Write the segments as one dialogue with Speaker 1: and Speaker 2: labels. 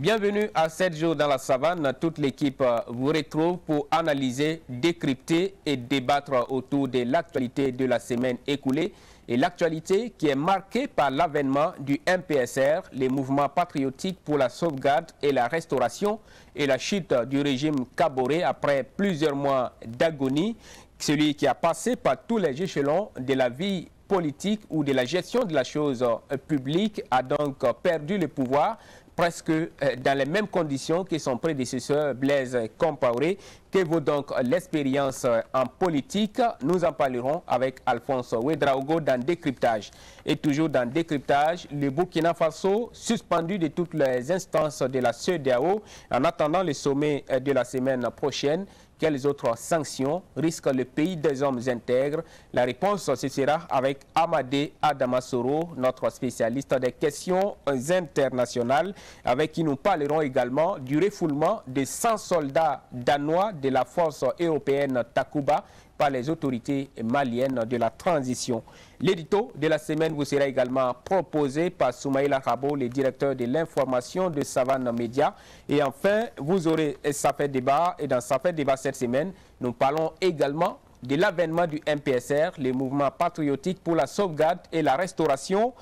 Speaker 1: Bienvenue à 7 jours dans la savane. Toute l'équipe vous retrouve pour analyser, décrypter et débattre autour de l'actualité de la semaine écoulée. Et l'actualité qui est marquée par l'avènement du MPSR, les mouvements patriotiques pour la sauvegarde et la restauration, et la chute du régime Kaboré après plusieurs mois d'agonie. Celui qui a passé par tous les échelons de la vie politique ou de la gestion de la chose publique a donc perdu le pouvoir presque dans les mêmes conditions que son prédécesseur Blaise Compaoré. Que vaut donc l'expérience en politique? Nous en parlerons avec Alphonse Ouedraogo dans Décryptage. Et toujours dans Décryptage, le Burkina Faso suspendu de toutes les instances de la CEDEAO en attendant le sommet de la semaine prochaine. Quelles autres sanctions risque le pays des hommes intègres? La réponse, ce sera avec Amadé Adamasoro, notre spécialiste des questions internationales, avec qui nous parlerons également du refoulement de 100 soldats danois de la force européenne Takuba par les autorités maliennes de la transition. L'édito de la semaine vous sera également proposé par Soumaïla Rabo, le directeur de l'information de Savane Média. Et enfin, vous aurez Ça fait débat. Et dans Ça fait débat cette semaine, nous parlons également de l'avènement du MPSR, les mouvements patriotiques pour la sauvegarde et la restauration.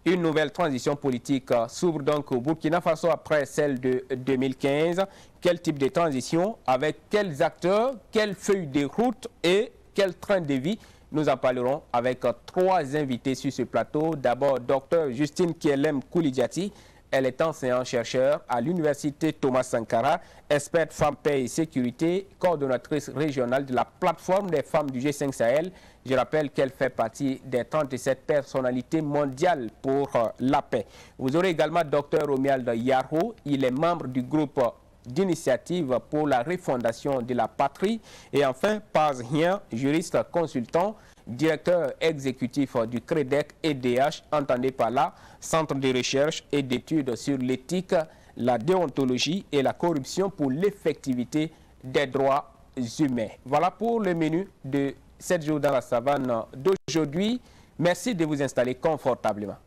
Speaker 1: Une nouvelle transition politique s'ouvre donc au Burkina Faso après celle de 2015. Quel type de transition? Avec quels acteurs? Quelle feuille de route et quel train de vie? Nous en parlerons avec trois invités sur ce plateau. D'abord, Dr Justine Kielem Koulidiati. Elle est enseignante-chercheur à l'Université Thomas Sankara, experte femmes, paix et sécurité, coordonnatrice régionale de la plateforme des femmes du G5 Sahel. Je rappelle qu'elle fait partie des 37 personnalités mondiales pour la paix. Vous aurez également Dr Romuald Yaro. Il est membre du groupe d'initiative pour la refondation de la patrie. Et enfin, Paz Hien, juriste consultant, directeur exécutif du CREDEC-EDH, entendez par là, Centre de recherche et d'études sur l'éthique, la déontologie et la corruption pour l'effectivité des droits humains. Voilà pour le menu de 7 jours dans la savane d'aujourd'hui. Merci de vous installer confortablement.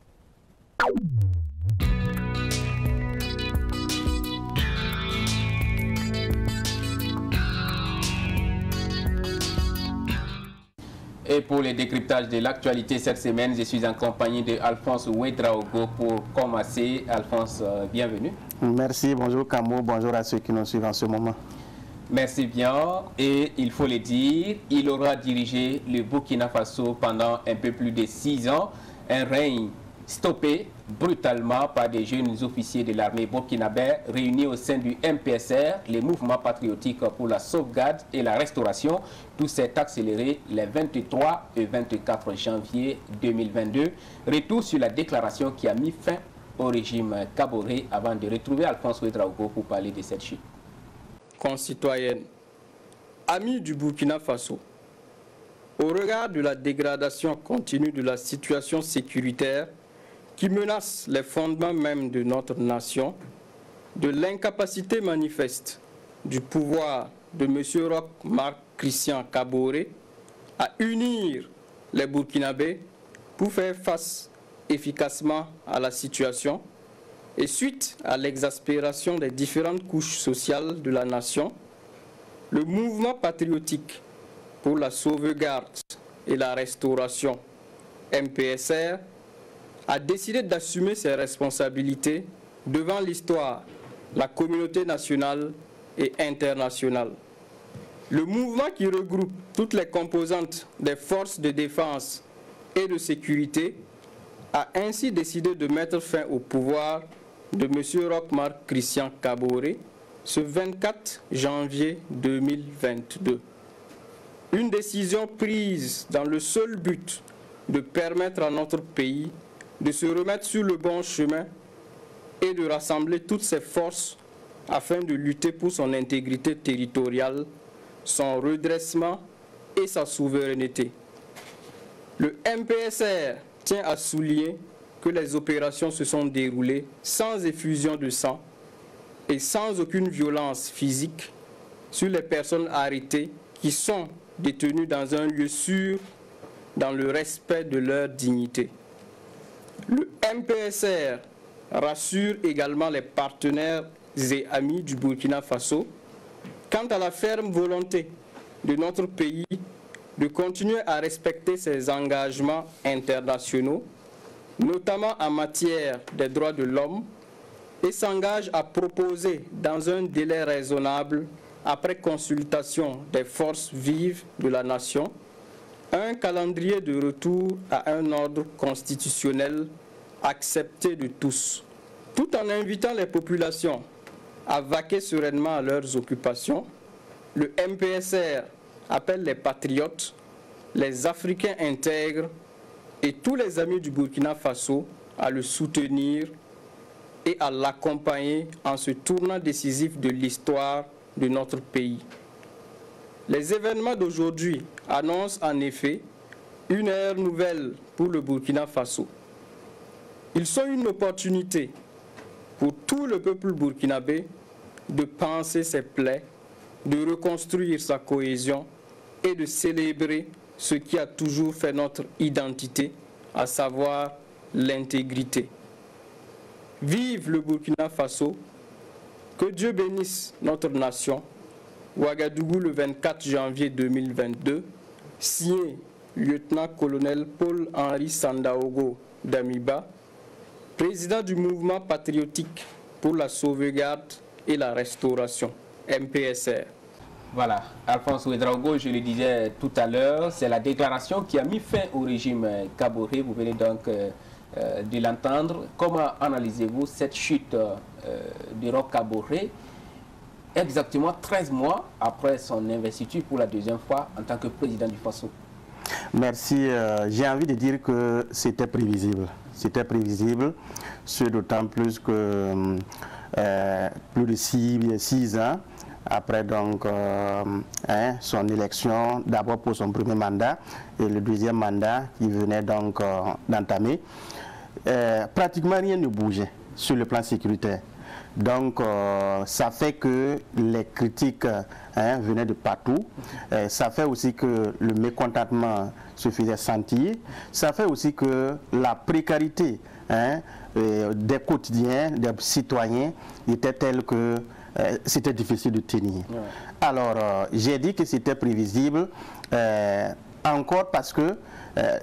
Speaker 1: Et pour le décryptage de l'actualité cette semaine, je suis en compagnie de Alphonse Ouedraogo pour commencer. Alphonse, bienvenue.
Speaker 2: Merci, bonjour Camo, bonjour à ceux qui nous suivent en ce moment.
Speaker 1: Merci bien. Et il faut le dire, il aura dirigé le Burkina Faso pendant un peu plus de 6 ans. Un règne stoppé brutalement par des jeunes officiers de l'armée burkinabé réunis au sein du MPSR, les mouvements patriotiques pour la sauvegarde et la restauration. Tout s'est accéléré les 23 et 24 janvier 2022. Retour sur la déclaration qui a mis fin au régime Kaboré avant de retrouver Alphonse Ouedraogo pour parler de cette chute.
Speaker 3: Concitoyennes, amis du Burkina Faso, au regard de la dégradation continue de la situation sécuritaire qui menace les fondements même de notre nation, de l'incapacité manifeste du pouvoir de M. Roch Marc Christian Kaboré à unir les Burkinabés pour faire face efficacement à la situation et suite à l'exaspération des différentes couches sociales de la nation, le mouvement patriotique pour la sauvegarde et la restauration, MPSR, a décidé d'assumer ses responsabilités devant l'histoire, la communauté nationale et internationale. Le mouvement qui regroupe toutes les composantes des forces de défense et de sécurité a ainsi décidé de mettre fin au pouvoir de M. Roch Marc Christian Kaboré ce 24 janvier 2022. Une décision prise dans le seul but de permettre à notre pays de se remettre sur le bon chemin et de rassembler toutes ses forces afin de lutter pour son intégrité territoriale, son redressement et sa souveraineté. Le MPSR tient à souligner que les opérations se sont déroulées sans effusion de sang et sans aucune violence physique sur les personnes arrêtées qui sont détenues dans un lieu sûr, dans le respect de leur dignité. Le MPSR rassure également les partenaires et amis du Burkina Faso quant à la ferme volonté de notre pays de continuer à respecter ses engagements internationaux, notamment en matière des droits de l'homme, et s'engage à proposer dans un délai raisonnable, après consultation des forces vives de la nation, un calendrier de retour à un ordre constitutionnel accepté de tous, tout en invitant les populations à vaquer sereinement à leurs occupations. Le MPSR appelle les patriotes, les Africains intègres et tous les amis du Burkina Faso à le soutenir et à l'accompagner en ce tournant décisif de l'histoire de notre pays. Les événements d'aujourd'hui annoncent en effet une ère nouvelle pour le Burkina Faso. Ils sont une opportunité pour tout le peuple burkinabé de panser ses plaies, de reconstruire sa cohésion et de célébrer ce qui a toujours fait notre identité, à savoir l'intégrité. Vive le Burkina Faso, que Dieu bénisse notre nation. Ouagadougou le 24 janvier 2022, signé lieutenant-colonel Paul-Henri Sandaogo Damiba, président du mouvement patriotique pour la sauvegarde et la restauration, MPSR.
Speaker 1: Voilà, Alphonse Ouedraogo, je le disais tout à l'heure, c'est la déclaration qui a mis fin au régime Kaboré. Vous venez donc de l'entendre. Comment analysez-vous cette chute du Roch Kaboré, exactement 13 mois après son investiture pour la deuxième fois en tant que président du Faso?
Speaker 2: Merci. J'ai envie de dire que c'était prévisible. C'était prévisible, ce d'autant plus que plus de 6 ans après donc son élection, d'abord pour son premier mandat et le deuxième mandat qui venait donc d'entamer, pratiquement rien ne bougeait sur le plan sécuritaire. Donc ça fait que les critiques venaient de partout. Ça fait aussi que le mécontentement se faisait sentir. Ça fait aussi que la précarité des quotidiens, des citoyens était telle que c'était difficile de tenir. Ouais. Alors j'ai dit que c'était prévisible encore parce que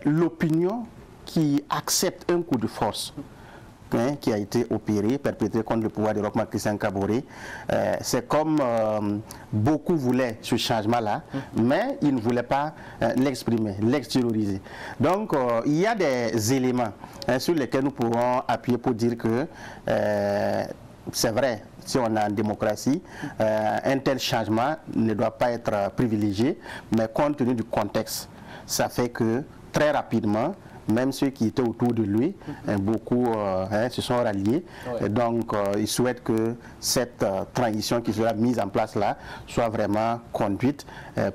Speaker 2: l'opinion qui accepte un coup de force qui a été opéré, perpétré contre le pouvoir de Roch Marc Christian Kaboré. C'est comme beaucoup voulaient ce changement-là, mais ils ne voulaient pas l'exprimer, l'extérioriser. Donc, il y a des éléments sur lesquels nous pourrons appuyer pour dire que c'est vrai, si on est en démocratie, un tel changement ne doit pas être privilégié, mais compte tenu du contexte, ça fait que très rapidement, même ceux qui étaient autour de lui, beaucoup se sont ralliés. Ouais. Et donc, ils souhaitent que cette transition qui sera mise en place là soit vraiment conduite,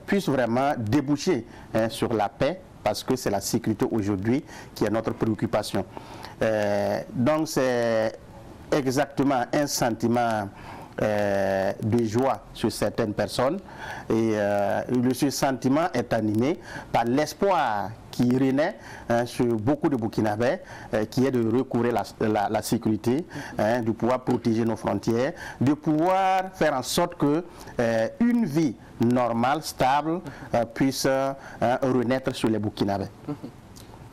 Speaker 2: puisse vraiment déboucher sur la paix, parce que c'est la sécurité aujourd'hui qui est notre préoccupation. Donc, c'est exactement un sentiment de joie sur certaines personnes, et ce sentiment est animé par l'espoir qui renaît sur beaucoup de Burkinabés, qui est de recouvrir la sécurité, de pouvoir protéger nos frontières, de pouvoir faire en sorte que une vie normale, stable, puisse renaître sur les Burkinabés.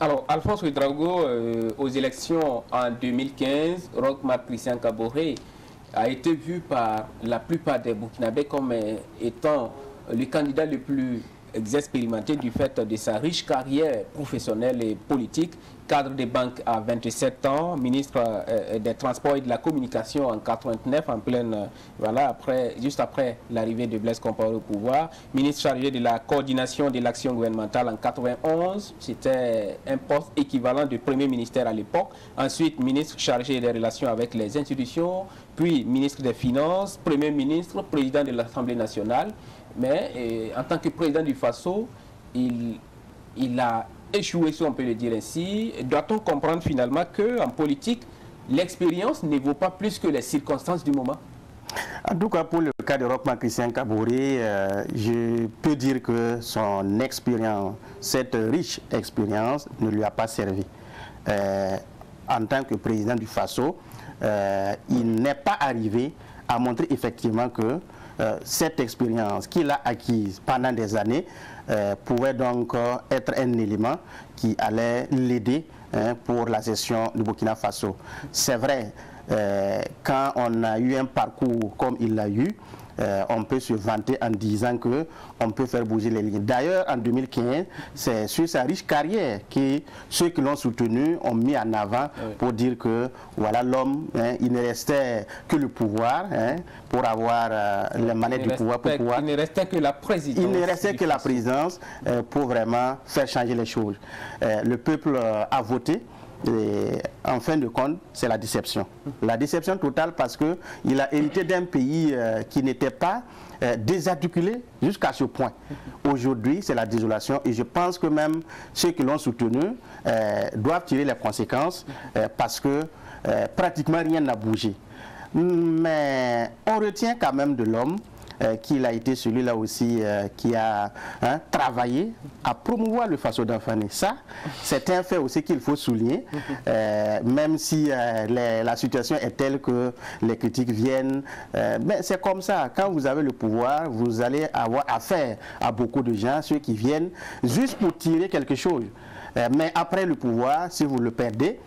Speaker 1: Alors, Alphonse Ouedraogo, aux élections en 2015, Roch Marc Christian Kaboré a été vu par la plupart des Burkinabés comme étant le candidat le plus expérimenté du fait de sa riche carrière professionnelle et politique. Cadre des banques à 27 ans, ministre des Transports et de la Communication en 89, en pleine, voilà, juste après l'arrivée de Blaise Compaoré au pouvoir. Ministre chargé de la coordination de l'action gouvernementale en 91, c'était un poste équivalent de premier ministère à l'époque. Ensuite, ministre chargé des relations avec les institutions, puis ministre des Finances, premier ministre, président de l'Assemblée nationale. Mais en tant que président du Faso, il a échoué, si on peut le dire ainsi. Doit-on comprendre finalement qu'en politique, l'expérience ne vaut pas plus que les circonstances du moment?
Speaker 2: En tout cas, pour le cas de Roch Marc Christian Kaboré, je peux dire que son expérience, cette riche expérience, ne lui a pas servi. En tant que président du Faso, il n'est pas arrivé à montrer effectivement que cette expérience qu'il a acquise pendant des années pouvait donc être un élément qui allait l'aider pour la gestion du Burkina Faso. C'est vrai, quand on a eu un parcours comme il l'a eu, on peut se vanter en disant qu'on peut faire bouger les lignes. D'ailleurs, en 2015, c'est sur sa riche carrière que ceux qui l'ont soutenu ont mis en avant pour dire que voilà l'homme, il ne restait que le pouvoir pour avoir les manettes du pouvoir.
Speaker 1: Il ne restait que la présidence.
Speaker 2: Il ne restait que la présidence pour vraiment faire changer les choses. Le peuple a voté. Et en fin de compte, c'est la déception. La déception totale parce qu'il a hérité d'un pays qui n'était pas désarticulé jusqu'à ce point. Aujourd'hui, c'est la désolation et je pense que même ceux qui l'ont soutenu doivent tirer les conséquences parce que pratiquement rien n'a bougé. Mais on retient quand même de l'homme qu'il a été celui-là aussi qui a travaillé à promouvoir le Faso d'Anfani. Ça, c'est un fait aussi qu'il faut souligner, même si la situation est telle que les critiques viennent. Mais c'est comme ça, quand vous avez le pouvoir, vous allez avoir affaire à beaucoup de gens, ceux qui viennent juste pour tirer quelque chose. Mais après le pouvoir, si vous le perdez,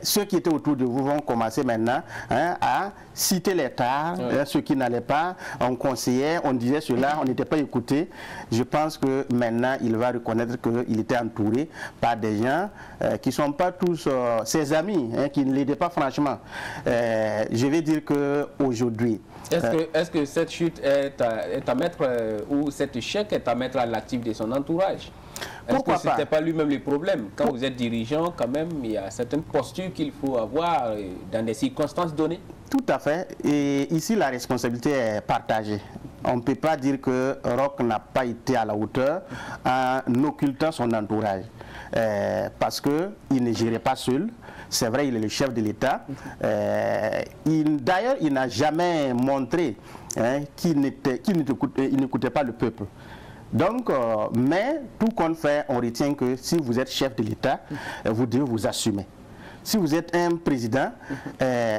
Speaker 2: ceux qui étaient autour de vous vont commencer maintenant à citer les tares, ceux qui n'allaient pas, on conseillait, on disait cela, on n'était pas écouté. Je pense que maintenant il va reconnaître qu'il était entouré par des gens qui ne sont pas tous ses amis, qui ne l'aidaient pas franchement. Je vais dire qu'aujourd'hui...
Speaker 1: Est-ce que cette chute est à mettre, ou cet échec est à mettre à l'actif de son entourage? Est-ce que ce n'était pas lui-même le problème? Quand vous êtes dirigeant, quand même, il y a certaines postures qu'il faut avoir dans des circonstances données.
Speaker 2: Tout à fait. Et ici, la responsabilité est partagée. On ne peut pas dire que Roch n'a pas été à la hauteur en occultant son entourage. Parce qu'il ne gérait pas seul. C'est vrai, il est le chef de l'État. D'ailleurs, il n'a jamais montré qu'il n'écoutait pas le peuple. Donc, mais tout compte fait, on retient que si vous êtes chef de l'État, vous devez vous assumer. Si vous êtes un président,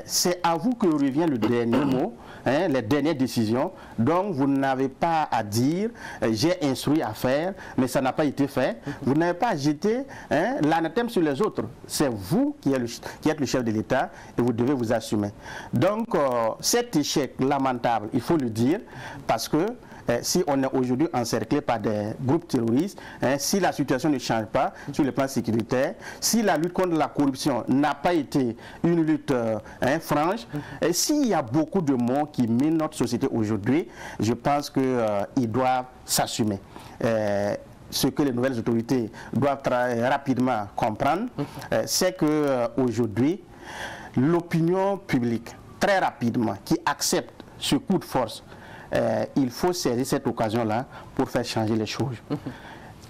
Speaker 2: c'est à vous que revient le dernier mot, les dernières décisions. Donc, vous n'avez pas à dire, j'ai instruit à faire, mais ça n'a pas été fait. Vous n'avez pas à jeter l'anathème sur les autres. C'est vous qui êtes le chef de l'État et vous devez vous assumer. Donc, cet échec lamentable, il faut le dire, parce que si on est aujourd'hui encerclé par des groupes terroristes, si la situation ne change pas sur le plan sécuritaire, si la lutte contre la corruption n'a pas été une lutte franche, s'il y a beaucoup de mots qui minent notre société aujourd'hui, je pense qu'ils doivent s'assumer. Ce que les nouvelles autorités doivent rapidement comprendre, c'est qu'aujourd'hui, l'opinion publique, très rapidement, qui accepte ce coup de force, il faut saisir cette occasion-là pour faire changer les choses.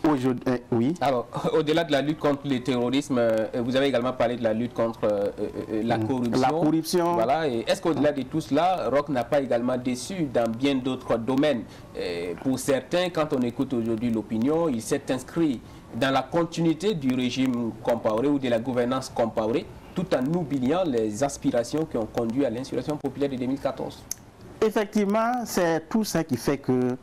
Speaker 2: Aujourd'hui, oui.
Speaker 1: Alors, au-delà de la lutte contre le terrorisme, vous avez également parlé de la lutte contre la corruption.
Speaker 2: La corruption.
Speaker 1: Voilà. Est-ce qu'au-delà de tout cela, Roch n'a pas également déçu dans bien d'autres domaines? Pour certains, quand on écoute aujourd'hui l'opinion, il s'est inscrit dans la continuité du régime Compaoré ou de la gouvernance Compaoré, tout en oubliant les aspirations qui ont conduit à l'insurrection populaire de 2014.
Speaker 2: Effectivement, c'est tout ça qui fait que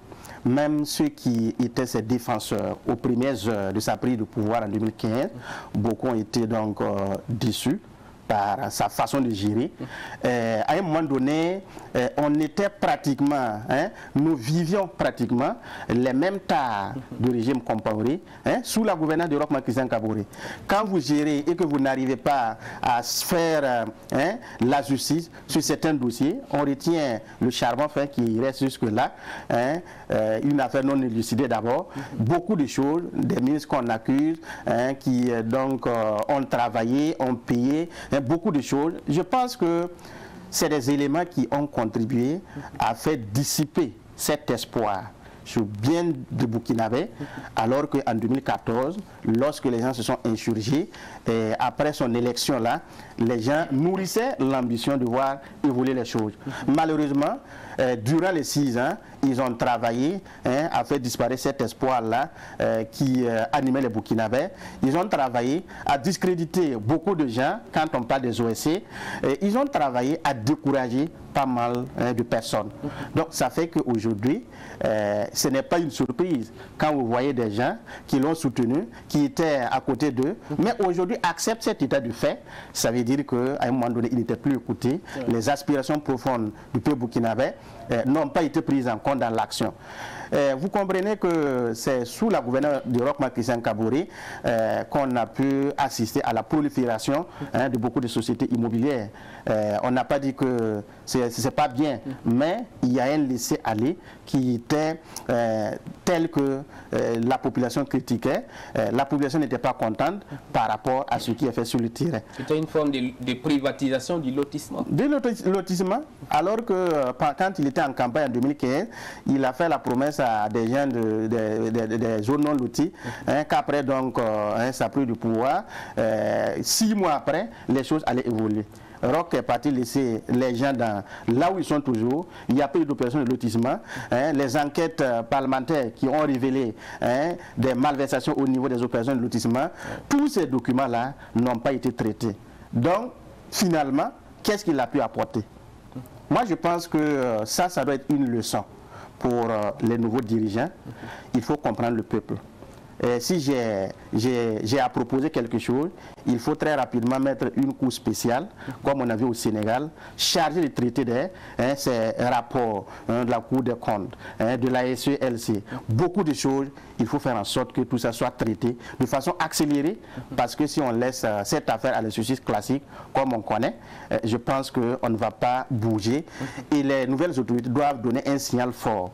Speaker 2: même ceux qui étaient ses défenseurs aux premières heures de sa prise de pouvoir en 2015, beaucoup ont été donc déçus par sa façon de gérer. À un moment donné, on était pratiquement, nous vivions pratiquement les mêmes tares du régime Compaoré sous la gouvernance de Roch Marc Christian Kaboré. Quand vous gérez et que vous n'arrivez pas à faire la justice sur certains dossiers, on retient le charbon fin qui reste jusque-là, une affaire non élucidée d'abord, beaucoup de choses, des ministres qu'on accuse, qui donc ont travaillé, ont payé, beaucoup de choses. Je pense que c'est des éléments qui ont contribué à faire dissiper cet espoir sur bien de Burkinabés, alors qu'en 2014, lorsque les gens se sont insurgés, après son élection-là, les gens nourrissaient l'ambition de voir évoluer les choses. Malheureusement, durant les 6 ans, ils ont travaillé à faire disparaître cet espoir-là qui animait les Burkinabés. Ils ont travaillé à discréditer beaucoup de gens quand on parle des OSC. Ils ont travaillé à décourager pas mal de personnes. Donc ça fait qu'aujourd'hui, ce n'est pas une surprise quand vous voyez des gens qui l'ont soutenu, qui étaient à côté d'eux, mais aujourd'hui acceptent cet état de fait. Ça veut dire qu'à un moment donné, il n'était plus écouté. Les aspirations profondes du peuple burkinabé n'ont pas été prises en compte dans l'action. Vous comprenez que c'est sous la gouvernance de Roch-Marc Christian Kaboré qu'on a pu assister à la prolifération de beaucoup de sociétés immobilières. On n'a pas dit que c'est pas bien, mais il y a un laisser-aller qui était tel que la population critiquait. La population n'était pas contente par rapport à ce qui est fait sur le terrain.
Speaker 1: C'était une forme de privatisation du lotissement. Du
Speaker 2: lotissement, alors que quand il était en campagne en 2015, il a fait la promesse à des gens des zones non loties, qu'après donc ça a pris du pouvoir. 6 mois après, les choses allaient évoluer. Roch est parti laisser les gens là où ils sont toujours. Il n'y a pas eu d'opération de lotissement. Les enquêtes parlementaires qui ont révélé des malversations au niveau des opérations de lotissement, tous ces documents-là n'ont pas été traités. Donc, finalement, qu'est-ce qu'il a pu apporter? Moi, je pense que ça doit être une leçon pour les nouveaux dirigeants. Il faut comprendre le peuple. Si j'ai à proposer quelque chose, il faut très rapidement mettre une cour spéciale, comme on a vu au Sénégal, charger de traiter ces rapports de la Cour des comptes, de la SELC. Beaucoup de choses, il faut faire en sorte que tout ça soit traité de façon accélérée, parce que si on laisse cette affaire à l'exercice classique, comme on connaît, je pense qu'on ne va pas bouger. Et les nouvelles autorités doivent donner un signal fort.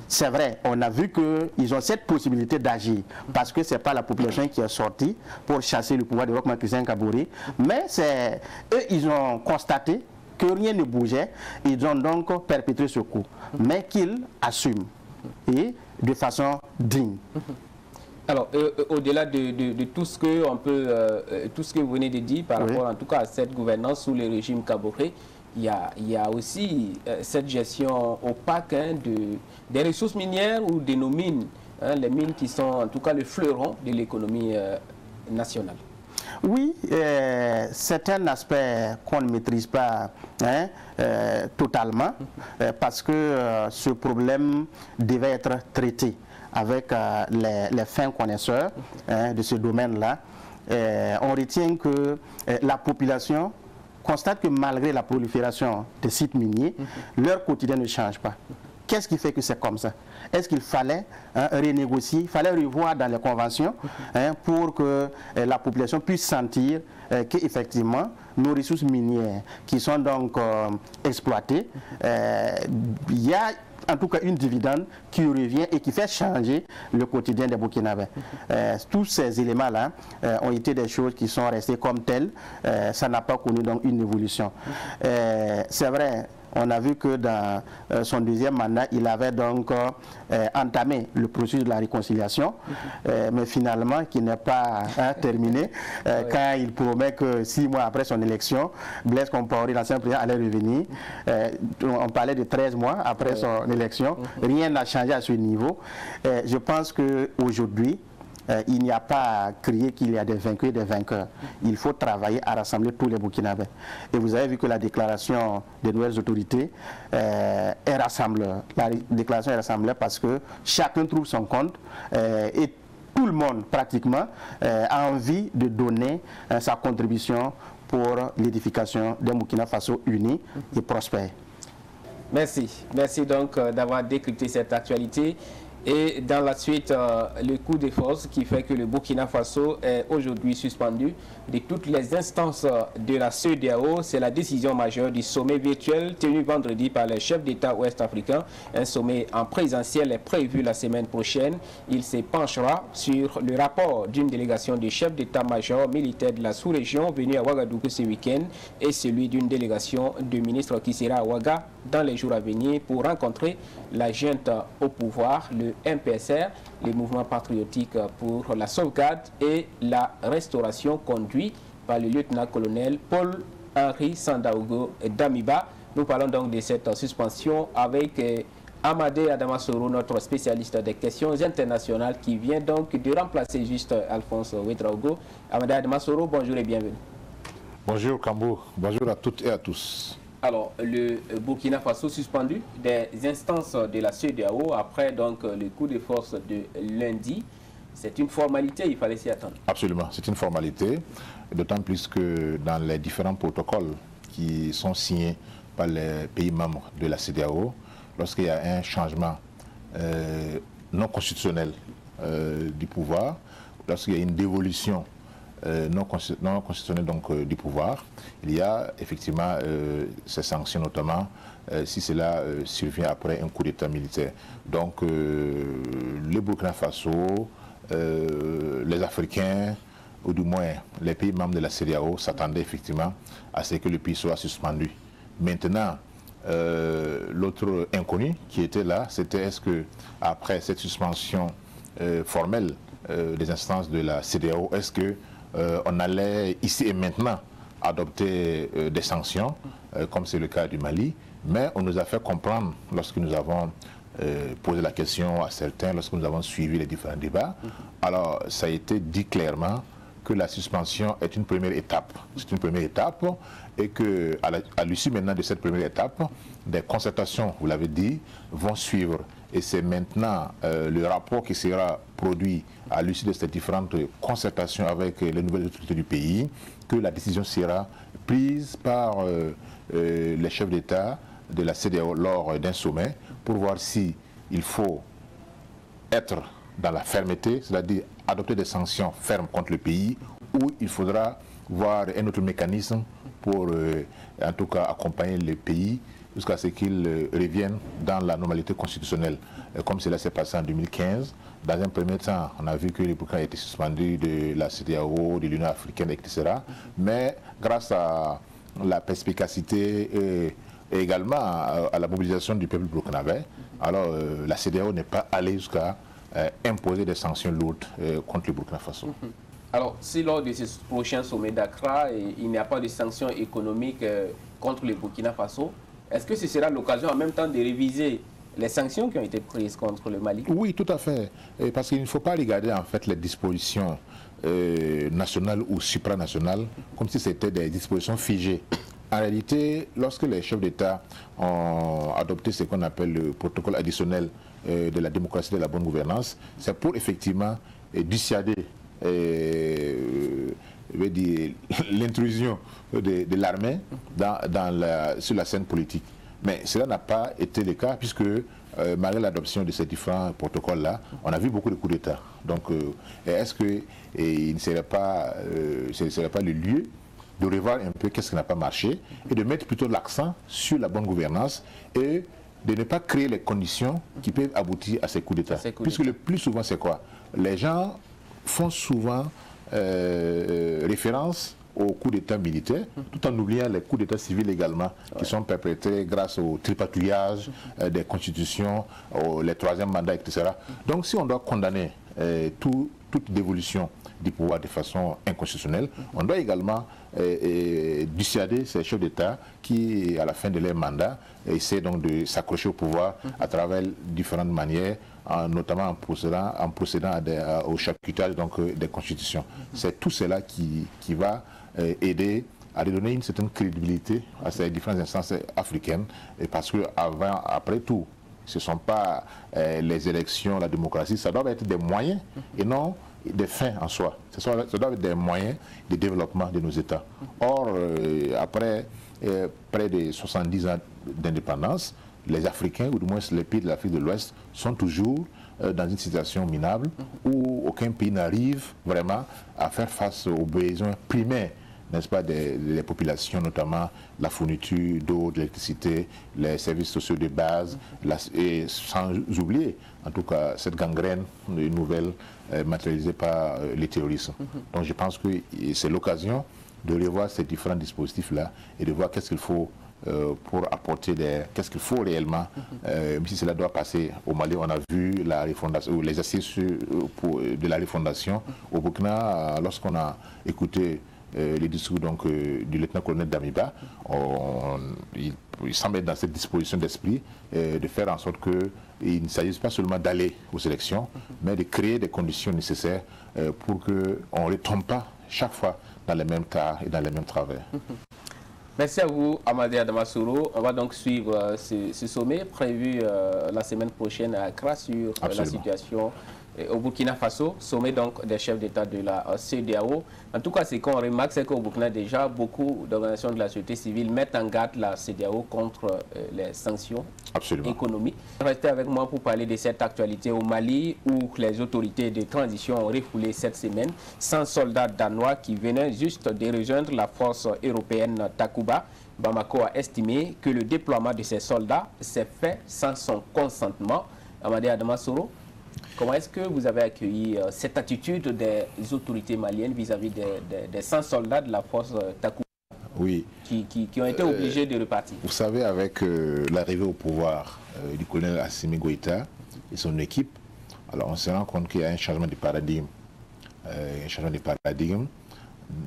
Speaker 2: C'est vrai, on a vu qu'ils ont cette possibilité d'agir, parce que ce n'est pas la population qui est sortie pour chasser le pouvoir de Roch-Marc Christian Kaboré, mais eux, ils ont constaté que rien ne bougeait, ils ont donc perpétré ce coup, mais qu'ils assument, et de façon digne.
Speaker 1: Alors, au-delà de tout ce que tout ce que vous venez de dire par rapport en tout cas à cette gouvernance sous le régime Kaboré, il y a aussi cette gestion opaque des ressources minières ou de nos mines, les mines qui sont en tout cas le fleuron de l'économie nationale.
Speaker 2: Oui, c'est un aspect qu'on ne maîtrise pas totalement, parce que ce problème devait être traité avec les fins connaisseurs de ce domaine-là. On retient que la population constate que malgré la prolifération des sites miniers, leur quotidien ne change pas. Qu'est-ce qui fait que c'est comme ça? Est-ce qu'il fallait renégocier, il fallait revoir dans les conventions pour que la population puisse sentir qu'effectivement nos ressources minières qui sont donc exploitées, il y a en tout cas une dividende qui revient et qui fait changer le quotidien des Burkinabés. Tous ces éléments-là ont été des choses qui sont restées comme telles. Ça n'a pas connu donc une évolution. C'est vrai, on a vu que dans son deuxième mandat, il avait donc entamé le processus de la réconciliation, mais finalement qui n'est pas terminé, quand il promet que 6 mois après son élection, Blaise Compaoré, l'ancien président, allait revenir. On parlait de 13 mois après son élection. Rien n'a changé à ce niveau. Je pense qu'aujourd'hui, il n'y a pas à crier qu'il y a des vaincus et des vainqueurs. Il faut travailler à rassembler tous les Burkinabés. Et vous avez vu que la déclaration des nouvelles autorités est rassembleur. La déclaration est rassembleur parce que chacun trouve son compte et tout le monde pratiquement a envie de donner sa contribution pour l'édification d'un Burkina Faso uni et prospère.
Speaker 1: Merci. Merci donc d'avoir décrypté cette actualité. Et dans la suite, le coup de force qui fait que le Burkina Faso est aujourd'hui suspendu de toutes les instances de la CEDEAO. C'est la décision majeure du sommet virtuel tenu vendredi par les chefs d'État ouest-africains. Un sommet en présentiel est prévu la semaine prochaine. Il se penchera sur le rapport d'une délégation de chefs d'État-major militaires de la sous-région venue à Ouagadougou ce week-end et celui d'une délégation de ministres qui sera à Ouaga dans les jours à venir pour rencontrer la junte au pouvoir, le MPSR, les mouvements patriotiques pour la sauvegarde et la restauration conduit par le lieutenant-colonel Paul-Henri Sandaogo Damiba. Nous parlons donc de cette suspension avec Amadé Adamasoro, notre spécialiste des questions internationales, qui vient donc de remplacer juste Alphonse Ouedraogo. Amadé Adamasoro, bonjour et bienvenue.
Speaker 4: Bonjour Kambo, bonjour à toutes et à tous.
Speaker 1: Alors, le Burkina Faso suspendu des instances de la CEDEAO après donc le coup de force de lundi. C'est une formalité, il fallait s'y attendre.
Speaker 4: Absolument, c'est une formalité, d'autant plus que dans les différents protocoles qui sont signés par les pays membres de la CEDEAO, lorsqu'il y a un changement non constitutionnel du pouvoir, lorsqu'il y a une dévolution non constitutionnelle donc, du pouvoir, il y a effectivement ces sanctions, notamment si cela survient après un coup d'État militaire. Donc le Burkina Faso, les Africains, ou du moins les pays membres de la CEDEAO s'attendaient effectivement à ce que le pays soit suspendu. Maintenant, l'autre inconnu qui était là, c'était est-ce que après cette suspension formelle des instances de la CEDEAO, est-ce que on allait ici et maintenant adopter des sanctions, comme c'est le cas du Mali, mais on nous a fait comprendre lorsque nous avons posé la question à certains, lorsque nous avons suivi les différents débats, alors ça a été dit clairement que la suspension est une première étape. C'est une première étape et qu'à l'issue maintenant de cette première étape, des concertations, vous l'avez dit, vont suivre. Et c'est maintenant le rapport qui sera produit à l'issue de ces différentes concertations avec les nouvelles autorités du pays que la décision sera prise par les chefs d'État de la CEDEAO lors d'un sommet pour voir si il faut être dans la fermeté, c'est-à-dire adopter des sanctions fermes contre le pays, ou il faudra voir un autre mécanisme pour en tout cas accompagner le pays jusqu'à ce qu'il revienne dans la normalité constitutionnelle, comme cela s'est passé en 2015. Dans un premier temps, on a vu que le Burkina a été suspendu de la CEDEAO, de l'Union africaine, etc. Mais grâce à la perspicacité et également à la mobilisation du peuple burkinabé, alors la CEDEAO n'est pas allée jusqu'à imposer des sanctions lourdes contre le Burkina Faso.
Speaker 1: Alors, si lors de ce prochain sommet d'Accra, il n'y a pas de sanctions économiques contre le Burkina Faso, est-ce que ce sera l'occasion en même temps de réviser les sanctions qui ont été prises contre le Mali?
Speaker 4: Oui, tout à fait. Parce qu'il ne faut pas regarder en fait les dispositions nationales ou supranationales comme si c'était des dispositions figées. En réalité, lorsque les chefs d'État ont adopté ce qu'on appelle le protocole additionnel de la démocratie et de la bonne gouvernance, c'est pour effectivement dissuader l'intrusion de l'armée sur la scène politique. Mais cela n'a pas été le cas puisque malgré l'adoption de ces différents protocoles-là, on a vu beaucoup de coups d'État. Donc est-ce qu'il ne serait pas le lieu de revoir un peu qu'est-ce qui n'a pas marché et de mettre plutôt l'accent sur la bonne gouvernance et de ne pas créer les conditions qui peuvent aboutir à ces coups d'État. Puisque le plus souvent, c'est quoi? Les gens font souvent référence aux coups d'État militaires, tout en oubliant les coups d'État civils également, qui sont perpétrés grâce au tripatouillage des constitutions, les troisièmes mandats, etc. Donc si on doit condamner toute dévolution du pouvoir de façon inconstitutionnelle, on doit également dissuader ces chefs d'État qui, à la fin de leur mandat, essaient donc de s'accrocher au pouvoir à travers différentes manières, notamment en procédant au chapitrage des constitutions. C'est tout cela qui va aider à redonner une certaine crédibilité à ces différentes instances africaines, parce que après tout, ce ne sont pas les élections, la démocratie, ça doit être des moyens et non des fins en soi. Ça doit être des moyens de développement de nos États. Or, après près de 70 ans d'indépendance, les Africains, ou du moins les pays de l'Afrique de l'Ouest, sont toujours dans une situation minable où aucun pays n'arrive vraiment à faire face aux besoins primaires, n'est-ce pas, des populations, notamment la fourniture d'eau, d'électricité, les services sociaux de base, et sans oublier, en tout cas, cette gangrène nouvelle matérialisée par les terroristes. Donc je pense que c'est l'occasion de revoir ces différents dispositifs-là et de voir qu'est-ce qu'il faut pour apporter qu'est-ce qu'il faut réellement, même si cela doit passer au Mali. On a vu la refondation, les assises de la refondation. Au Burkina, lorsqu'on a écouté le discours donc, du lieutenant-colonel Damiba, il semble être dans cette disposition d'esprit de faire en sorte qu'il ne s'agisse pas seulement d'aller aux élections, mais de créer des conditions nécessaires pour qu'on ne tombe pas chaque fois dans les mêmes tas et dans les mêmes travers.
Speaker 1: Merci à vous, Amadé Adamasouro. On va donc suivre ce sommet prévu la semaine prochaine à Accra sur la situation au Burkina Faso, sommet donc des chefs d'État de la CEDEAO. En tout cas, ce qu'on remarque, c'est qu'au Burkina, déjà, beaucoup d'organisations de la société civile mettent en garde la CEDEAO contre les sanctions économiques. Restez avec moi pour parler de cette actualité au Mali, où les autorités de transition ont refoulé cette semaine 100 soldats danois qui venaient juste de rejoindre la force européenne Takuba. Bamako a estimé que le déploiement de ces soldats s'est fait sans son consentement. Amadé Adamasouro, comment est-ce que vous avez accueilli cette attitude des autorités maliennes vis-à-vis des 100 soldats de la force Takuba qui ont été obligés de repartir? Vous
Speaker 4: savez, avec l'arrivée au pouvoir du colonel Assimi Goïta et son équipe, alors on se rend compte qu'il y a un changement de paradigme.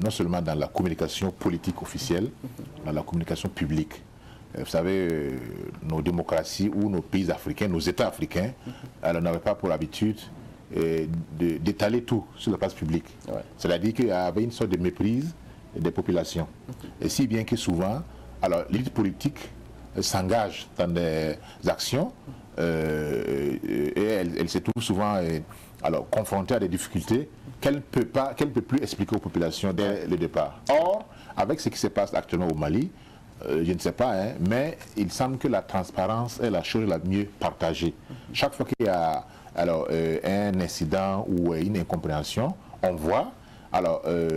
Speaker 4: Non seulement dans la communication politique officielle, dans la communication publique. Vous savez, nos démocraties ou nos pays africains, nos États africains, n'avaient pas pour habitude d'étaler tout sur la place publique. C'est-à-dire qu'il y avait une sorte de méprise des populations. Et si bien que souvent, l'élite politique s'engage dans des actions et elle se trouve souvent confrontée à des difficultés qu'elle ne peut plus expliquer aux populations dès le départ. Or, avec ce qui se passe actuellement au Mali, je ne sais pas, mais il semble que la transparence est la chose la mieux partagée. Chaque fois qu'il y a un incident ou une incompréhension, on voit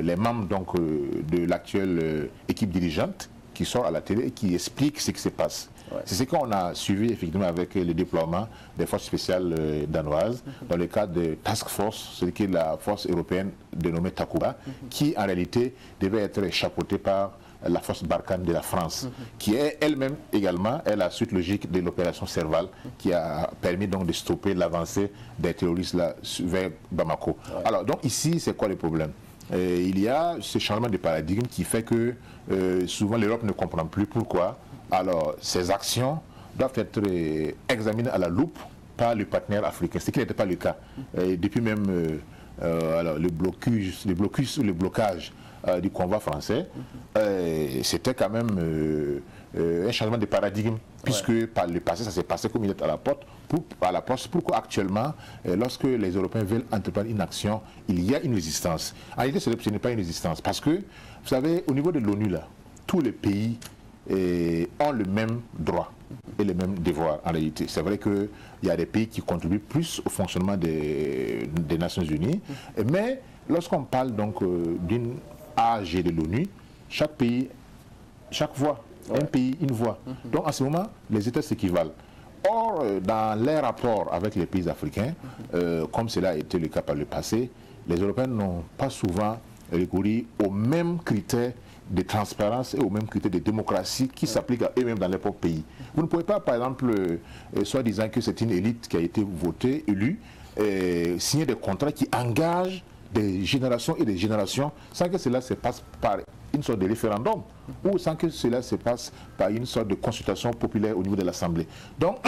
Speaker 4: les membres donc, de l'actuelle équipe dirigeante qui sortent à la télé et qui expliquent ce qui se passe. C'est ce qu'on a suivi effectivement avec le déploiement des forces spéciales danoises dans le cadre de Task Force, ce qui est la force européenne dénommée Takuba, qui en réalité devait être chapeautée par la force Barkhane de la France, qui est elle-même également la suite logique de l'opération Serval, qui a permis donc de stopper l'avancée des terroristes là, vers Bamako. Alors donc ici, c'est quoi le problème? Il y a ce changement de paradigme qui fait que souvent l'Europe ne comprend plus pourquoi. Alors ces actions doivent être examinées à la loupe par le partenaire africain, ce qui n'était pas le cas. Depuis même le blocage du convoi français, c'était quand même un changement de paradigme, puisque par le passé, ça s'est passé comme il est à la poste. Pourquoi actuellement, lorsque les Européens veulent entreprendre une action, il y a une résistance? En réalité, ce n'est pas une résistance, parce que, vous savez, au niveau de l'ONU, là, tous les pays ont le même droit et les mêmes devoirs en réalité. C'est vrai qu'il y a des pays qui contribuent plus au fonctionnement des Nations Unies, mais lorsqu'on parle donc d'une AG de l'ONU, chaque pays, chaque voix, un pays, une voix. Donc en ce moment, les États s'équivalent. Or, dans les rapports avec les pays africains, comme cela a été le cas par le passé, les Européens n'ont pas souvent recouru aux mêmes critères de transparence et aux mêmes critères de démocratie qui s'appliquent à eux-mêmes dans leur propre pays. Vous ne pouvez pas, par exemple, soit disant que c'est une élite qui a été votée, élue, signer des contrats qui engagent des générations et des générations sans que cela se passe par une sorte de référendum ou sans que cela se passe par une sorte de consultation populaire au niveau de l'Assemblée. Donc,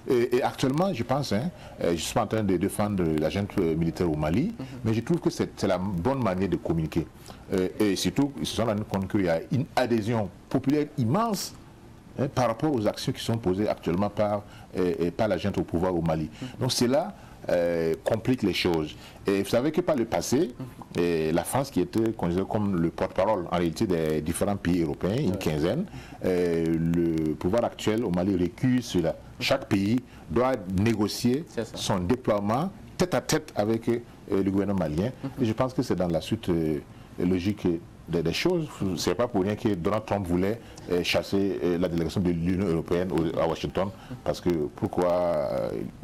Speaker 4: et actuellement, je pense, je suis en train de défendre la junte militaire au Mali, mais je trouve que c'est la bonne manière de communiquer. Et surtout, ils se sont rendus compte qu'il y a une adhésion populaire immense par rapport aux actions qui sont posées actuellement par la junte au pouvoir au Mali. Donc cela complique les choses. Et vous savez que par le passé, la France, qui était considérée comme le porte-parole en réalité des différents pays européens, une quinzaine, le pouvoir actuel au Mali recule cela. Chaque pays doit négocier son déploiement tête à tête avec le gouvernement malien. Et je pense que c'est dans la suite logique des choses. Ce n'est pas pour rien que Donald Trump voulait chasser la délégation de l'Union européenne à Washington, parce que pourquoi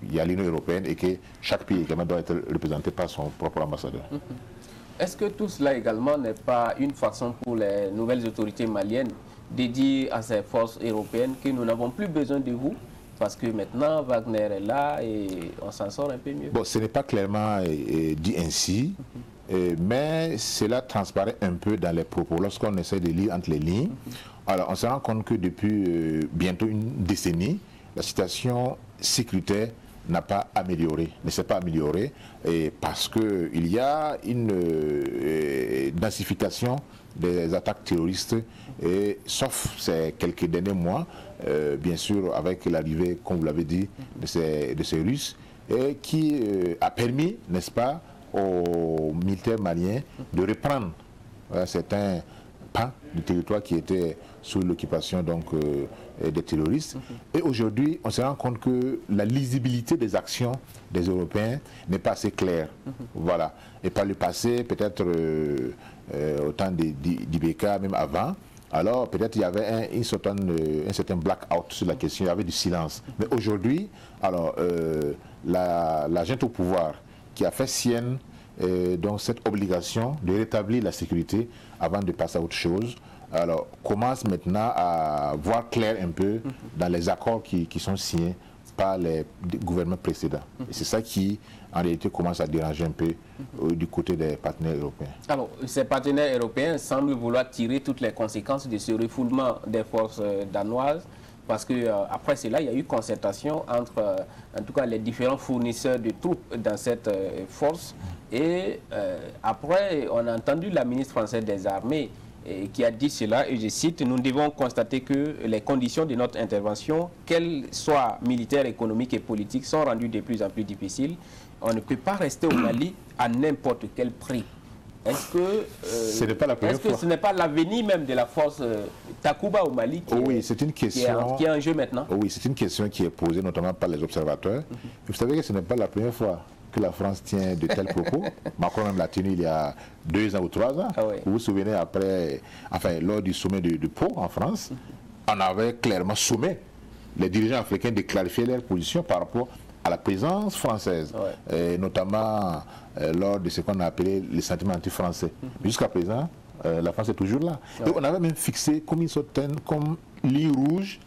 Speaker 4: il y a l'Union européenne et que chaque pays également doit être représenté par son propre ambassadeur.
Speaker 1: Est-ce que tout cela également n'est pas une façon pour les nouvelles autorités maliennes de dire à ces forces européennes que nous n'avons plus besoin de vous parce que maintenant Wagner est là et on s'en sort un peu mieux?
Speaker 4: Bon, ce n'est pas clairement dit ainsi. mais cela transparaît un peu dans les propos. Lorsqu'on essaie de lire entre les lignes, alors on se rend compte que depuis bientôt une décennie, la situation sécuritaire n'a pas amélioré, ne s'est pas améliorée, parce qu'il y a une densification des attaques terroristes, sauf ces quelques derniers mois, bien sûr avec l'arrivée, comme vous l'avez dit, de ces Russes, qui a permis, n'est-ce pas, aux militaires maliens de reprendre certains pans du territoire qui étaient sous l'occupation des terroristes. Et aujourd'hui, on se rend compte que la lisibilité des actions des Européens n'est pas assez claire. Voilà. Et par le passé, peut-être au temps d'IBK, même avant, alors peut-être il y avait un certain blackout sur la question, il y avait du silence. Mais aujourd'hui, alors la junte au pouvoir qui a fait sienne donc cette obligation de rétablir la sécurité avant de passer à autre chose, alors commence maintenant à voir clair un peu dans les accords qui sont signés par les gouvernements précédents. Et c'est ça qui, en réalité, commence à déranger un peu du côté des partenaires européens. Alors,
Speaker 1: ces partenaires européens semblent vouloir tirer toutes les conséquences de ce refoulement des forces danoises, parce que après cela, il y a eu concertation entre, en tout cas, les différents fournisseurs de troupes dans cette force. Et après, on a entendu la ministre française des Armées qui a dit cela, et je cite, « Nous devons constater que les conditions de notre intervention, qu'elles soient militaires, économiques et politiques, sont rendues de plus en plus difficiles. On ne peut pas rester au Mali à n'importe quel prix. » Est-ce que ce n'est pas l'avenir même de la force Takuba au Mali qui est en jeu maintenant?
Speaker 4: Oui, c'est une question qui est posée notamment par les observateurs. Vous savez que ce n'est pas la première fois que la France tient de tels propos. Macron même l'a tenu il y a 2 ans ou 3 ans. Ah oui. Vous vous souvenez, lors du sommet de Pau en France, on avait clairement sommé les dirigeants africains de clarifier leur position par rapport à la présence française, notamment lors de ce qu'on a appelé les sentiments anti-français. Jusqu'à présent, la France est toujours là. Et on avait même fixé comme ligne rouge,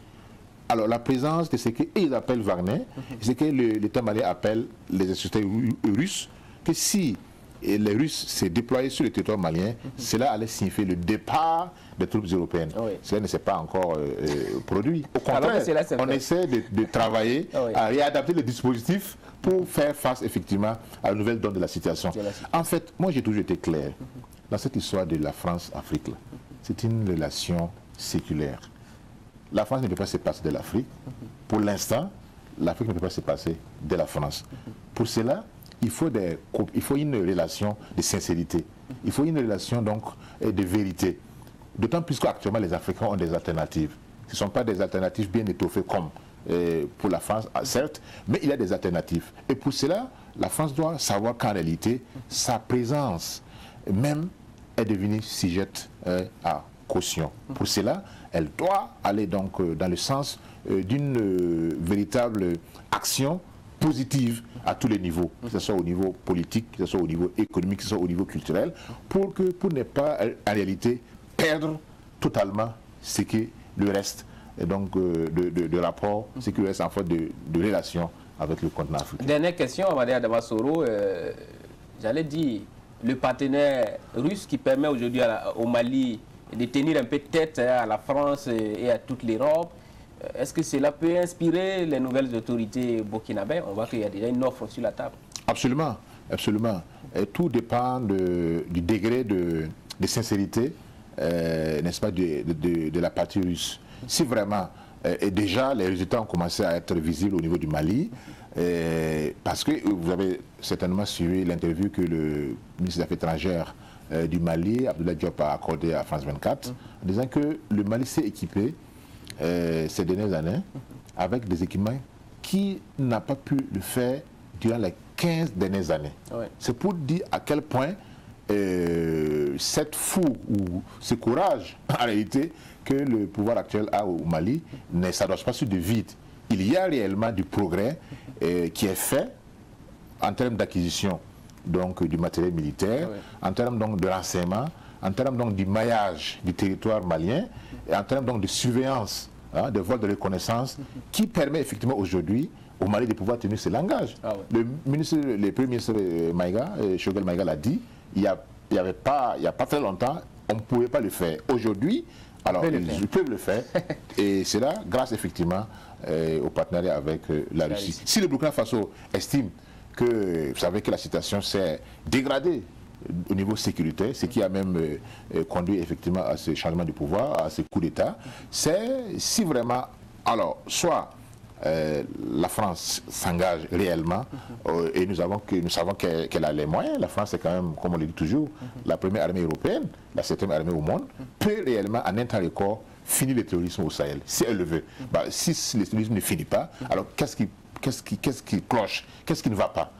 Speaker 4: alors la présence de ce qu'ils appellent Wagner, ce que l'État malien appelle les institutions russes, que si les Russes se déployaient sur le territoire malien, cela allait signifier le départ des troupes européennes. Cela ne s'est pas encore produit. Au contraire, on essaie de travailler à réadapter les dispositifs pour faire face effectivement à la nouvelle donne de la situation. En fait, moi j'ai toujours été clair dans cette histoire de la France-Afrique. C'est une relation séculaire. La France ne peut pas se passer de l'Afrique. Pour l'instant, l'Afrique ne peut pas se passer de la France. Pour cela, il faut une relation de sincérité. Il faut une relation donc de vérité. D'autant plus qu'actuellement, les Africains ont des alternatives. Ce ne sont pas des alternatives bien étoffées comme pour la France, certes, mais il y a des alternatives. Et pour cela, la France doit savoir qu'en réalité, sa présence même est devenue sujette à caution. Pour cela, elle doit aller donc dans le sens d'une véritable action positive à tous les niveaux, que ce soit au niveau politique, que ce soit au niveau économique, que ce soit au niveau culturel, pour ne pas en réalité perdre totalement ce qui le reste donc de rapport, ce qui reste en fait de relation avec le continent africain.
Speaker 1: Dernière question, Amadea Damasoro, j'allais dire le partenaire russe qui permet aujourd'hui au Mali de tenir un peu tête à la France et à toute l'Europe. Est-ce que cela peut inspirer les nouvelles autorités burkinabées? On voit qu'il y a déjà une offre sur la table. Absolument,
Speaker 4: absolument. Et tout dépend du degré de sincérité, n'est-ce pas, de la partie russe. Si vraiment, et déjà les résultats ont commencé à être visibles au niveau du Mali, parce que vous avez certainement suivi l'interview que le ministre des Affaires étrangères du Mali, Abdoulaye Diop, a accordé à France 24, en disant que le Mali s'est équipé ces dernières années avec des équipements qui n'a pas pu le faire durant les 15 dernières années. Ouais. C'est pour dire à quel point cette fougue ou ce courage, en réalité, que le pouvoir actuel a au Mali ne s'adosse pas sur du vide. Il y a réellement du progrès qui est fait en termes d'acquisition donc du matériel militaire, en termes donc de renseignement, en termes donc du maillage du territoire malien et en termes donc de surveillance, de voies de reconnaissance qui permet effectivement aujourd'hui au Mali de pouvoir tenir ce langage. Le premier ministre Maïga, Choguel Maïga l'a dit, il n'y a pas très longtemps, on ne pouvait pas le faire. Aujourd'hui, alors ils peuvent le faire. Et c'est là, grâce effectivement au partenariat avec la Russie. Si le Burkina Faso estime que, vous savez que la situation s'est dégradée au niveau sécuritaire, ce qui a même conduit effectivement à ce changement de pouvoir, à ce coup d'État, c'est si vraiment, alors, soit la France s'engage réellement et nous savons qu'elle a les moyens. La France est quand même, comme on le dit toujours, la première armée européenne, la 7e armée au monde, peut réellement en un temps record finir le terrorisme au Sahel, si elle le veut. Bah, si le terrorisme ne finit pas, alors qu'est-ce qui cloche? Qu'est-ce qui ne va pas?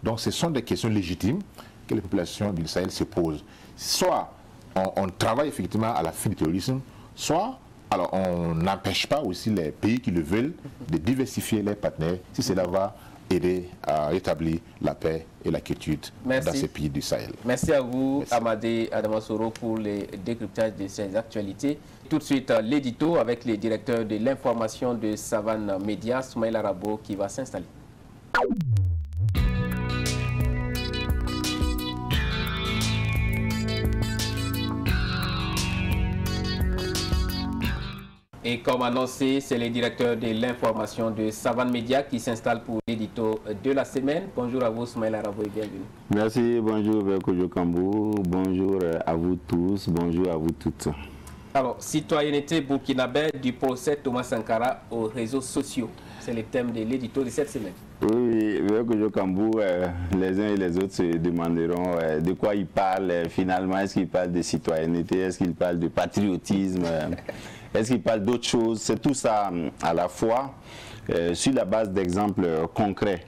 Speaker 4: Donc ce sont des questions légitimes que les populations du Sahel se posent. Soit on travaille effectivement à la fin du terrorisme, soit alors on n'empêche pas aussi les pays qui le veulent de diversifier les partenaires si cela va aider à rétablir la paix et la quiétude dans ces pays du Sahel.
Speaker 1: Merci à vous, Amadé Adamasoro, pour le décryptage de ces actualités. Tout de suite, l'édito avec le directeur de l'information de Savane Média, Soumaïla Rabo, qui va s'installer. Et comme annoncé, c'est le directeur de l'information de Savane Média qui s'installe pour l'édito de la semaine. Bonjour à vous, Soumaïla Rabo, et bienvenue.
Speaker 5: Merci, bonjour Verkojo Kambou, bonjour à vous tous, bonjour à vous toutes.
Speaker 1: Alors, citoyenneté burkinabé du procès Thomas Sankara aux réseaux sociaux. C'est le thème de l'édito de cette semaine.
Speaker 5: Oui, Verkojo Kambou, les uns et les autres se demanderont de quoi il parle finalement. Est-ce qu'il parle de citoyenneté? Est-ce qu'il parle de patriotisme? Est-ce qu'il parle d'autre chose? C'est tout ça à la fois sur la base d'exemples concrets.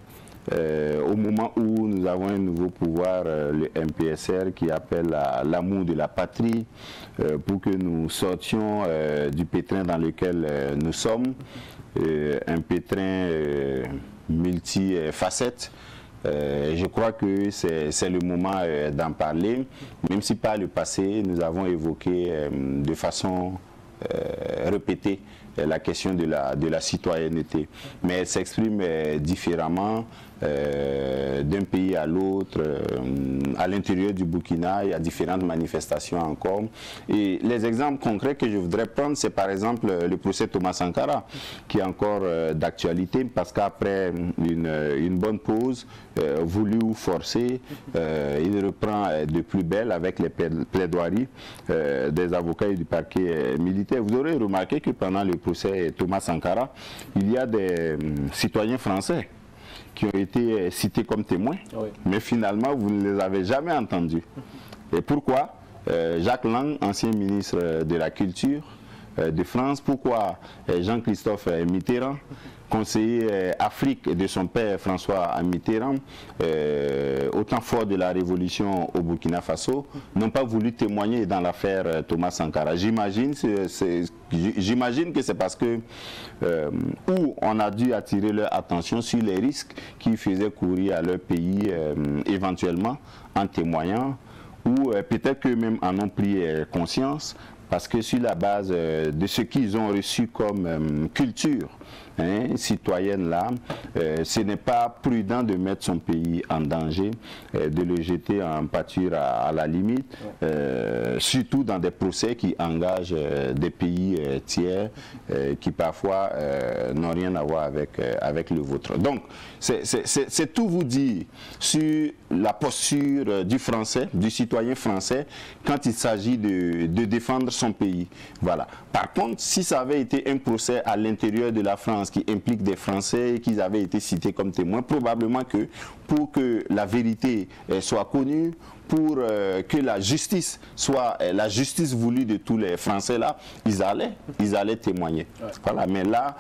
Speaker 5: Au moment où nous avons un nouveau pouvoir, le MPSR, qui appelle à l'amour de la patrie, pour que nous sortions du pétrin dans lequel nous sommes, un pétrin multifacette. Je crois que c'est le moment d'en parler, même si par le passé, nous avons évoqué de façon répétée la question de la citoyenneté. Mais elle s'exprime différemment d'un pays à l'autre. À l'intérieur du Burkina, il y a différentes manifestations encore. Et les exemples concrets que je voudrais prendre, c'est par exemple le procès Thomas Sankara, qui est encore d'actualité, parce qu'après une bonne pause, voulue ou forcée, il reprend de plus belle avec les plaidoiries des avocats et du parquet militaire. Vous aurez remarqué que pendant le procès Thomas Sankara, il y a des citoyens français qui ont été cités comme témoins, oui. Mais finalement, vous ne les avez jamais entendus. Et pourquoi? Jacques Lang, ancien ministre de la Culture de France, pourquoi Jean-Christophe Mitterrand, conseiller Afrique de son père François Mitterrand, au temps fort de la révolution au Burkina Faso, n'ont pas voulu témoigner dans l'affaire Thomas Sankara. J'imagine que c'est parce que où on a dû attirer leur attention sur les risques qu'ils faisaient courir à leur pays éventuellement en témoignant, ou peut-être qu'eux-mêmes en ont pris conscience, parce que sur la base de ce qu'ils ont reçu comme culture citoyenne là, ce n'est pas prudent de mettre son pays en danger, de le jeter en pâture à la limite, surtout dans des procès qui engagent des pays tiers qui parfois n'ont rien à voir avec le vôtre. Donc c'est tout vous dire sur la posture du français, du citoyen français, quand il s'agit de défendre son pays. Voilà. Par contre, si ça avait été un procès à l'intérieur de la France qui implique des Français et qu'ils avaient été cités comme témoins, probablement que pour que la vérité soit connue, pour que la justice soit la justice voulue de tous les Français là, ils allaient témoigner. Ouais. Voilà. Mais là,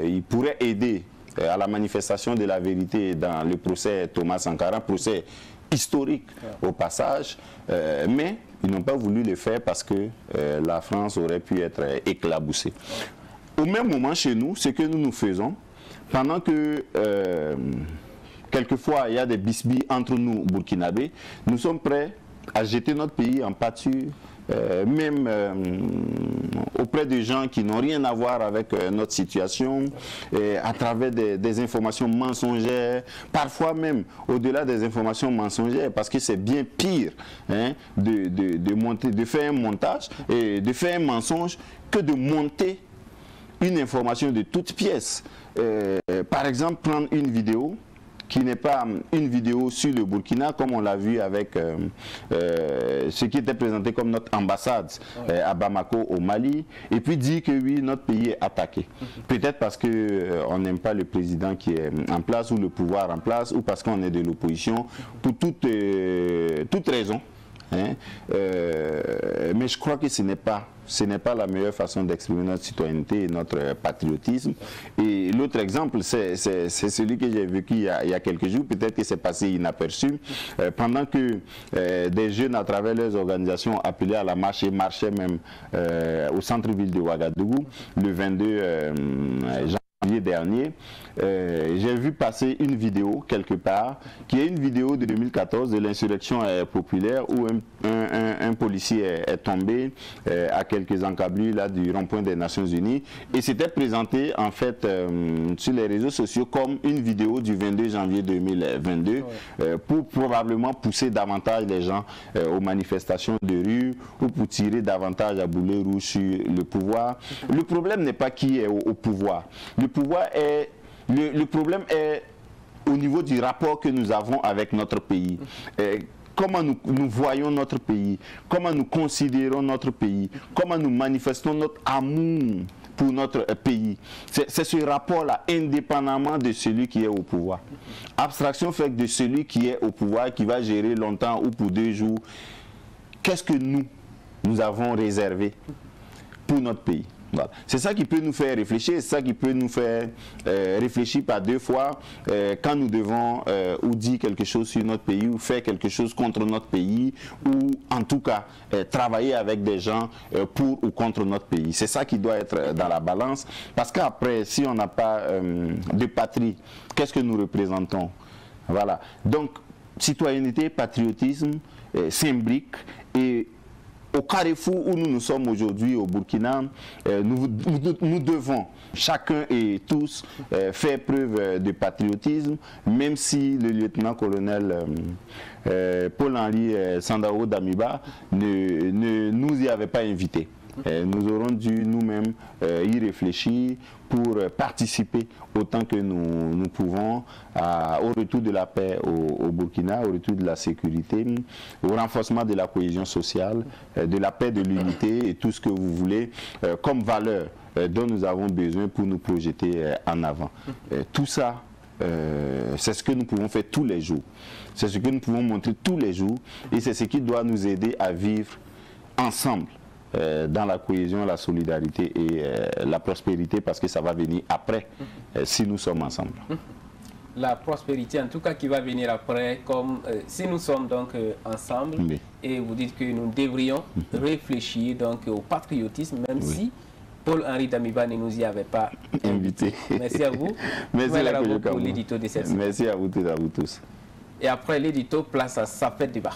Speaker 5: ils pourraient aider à la manifestation de la vérité dans le procès Thomas Sankara, procès historique au passage, mais ils n'ont pas voulu le faire parce que la France aurait pu être éclaboussée. Au même moment, chez nous, ce que nous faisons, pendant que quelquefois il y a des bisbilles entre nous, burkinabés, nous sommes prêts à jeter notre pays en pâture même auprès de gens qui n'ont rien à voir avec notre situation, à travers des informations mensongères, parfois même au-delà des informations mensongères, parce que c'est bien pire hein, de faire un montage et de faire un mensonge que de monter une information de toute pièce. Par exemple, prendre une vidéo qui n'est pas une vidéo sur le Burkina, comme on l'a vu avec ce qui était présenté comme notre ambassade à Bamako, au Mali, et puis dire que oui, notre pays est attaqué. Peut-être parce qu'on n'aime pas le président qui est en place, ou le pouvoir en place, ou parce qu'on est de l'opposition, pour toute raison. Hein? Mais je crois que ce n'est pas la meilleure façon d'exprimer notre citoyenneté et notre patriotisme. Et l'autre exemple, c'est celui que j'ai vécu il y a quelques jours, peut-être que c'est passé inaperçu, pendant que des jeunes à travers leurs organisations appelaient à la marche et marchaient même au centre-ville de Ouagadougou le 22 janvier dernier. J'ai vu passer une vidéo quelque part, qui est une vidéo de 2014 de l'insurrection populaire où un policier est tombé à quelques encablures là, du rond-point des Nations Unies, et c'était présenté en fait sur les réseaux sociaux comme une vidéo du 22 janvier 2022 pour probablement pousser davantage les gens aux manifestations de rue, ou pour tirer davantage à boulet rouge sur le pouvoir. Le problème n'est pas qui est au pouvoir. Le problème est au niveau du rapport que nous avons avec notre pays. Comment nous voyons notre pays, comment nous considérons notre pays, comment nous manifestons notre amour pour notre pays. C'est ce rapport-là, indépendamment de celui qui est au pouvoir. Abstraction fait de celui qui est au pouvoir, qui va gérer longtemps ou pour 2 jours. Qu'est-ce que nous avons réservé pour notre pays? Voilà. C'est ça qui peut nous faire réfléchir, c'est ça qui peut nous faire réfléchir par 2 fois quand nous devons ou dire quelque chose sur notre pays, ou faire quelque chose contre notre pays, ou en tout cas travailler avec des gens pour ou contre notre pays. C'est ça qui doit être dans la balance, parce qu'après, si on n'a pas de patrie, qu'est-ce que nous représentons? Voilà. Donc, citoyenneté, patriotisme s'imbriquent, et au carrefour où nous sommes aujourd'hui au Burkina, nous devons, chacun et tous, faire preuve de patriotisme, même si le lieutenant-colonel Paul-Henri Sandaogo Damiba ne nous y avait pas invités. Nous aurons dû nous-mêmes y réfléchir pour participer autant que nous pouvons au retour de la paix au Burkina, au retour de la sécurité, au renforcement de la cohésion sociale, de la paix, de l'unité et tout ce que vous voulez comme valeur dont nous avons besoin pour nous projeter en avant. Tout ça, c'est ce que nous pouvons faire tous les jours. C'est ce que nous pouvons montrer tous les jours, et c'est ce qui doit nous aider à vivre ensemble. Dans la cohésion, la solidarité et la prospérité, parce que ça va venir après si nous sommes ensemble.
Speaker 1: La prospérité, en tout cas, qui va venir après, comme si nous sommes donc ensemble, oui. Et vous dites que nous devrions réfléchir donc au patriotisme, même si Paul-Henri Damiba ne nous y avait pas invité. Merci à vous.
Speaker 5: Merci
Speaker 1: pour l'édito de cette semaine.
Speaker 5: Merci à vous tous.
Speaker 1: Et après l'édito, place à sa fête débat.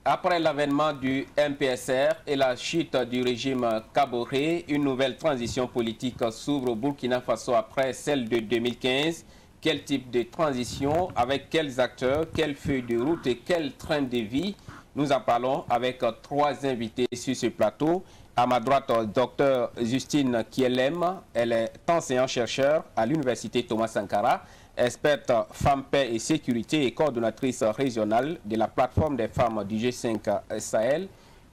Speaker 1: Après l'avènement du MPSR et la chute du régime Kaboré, une nouvelle transition politique s'ouvre au Burkina Faso après celle de 2015. Quel type de transition, avec quels acteurs, quelle feuille de route et quel train de vie? Nous en parlons avec 3 invités sur ce plateau. À ma droite, Dr Justine Kielem, elle est enseignante-chercheur à l'Université Thomas Sankara, experte femmes, paix et sécurité et coordonnatrice régionale de la plateforme des femmes du G5 Sahel.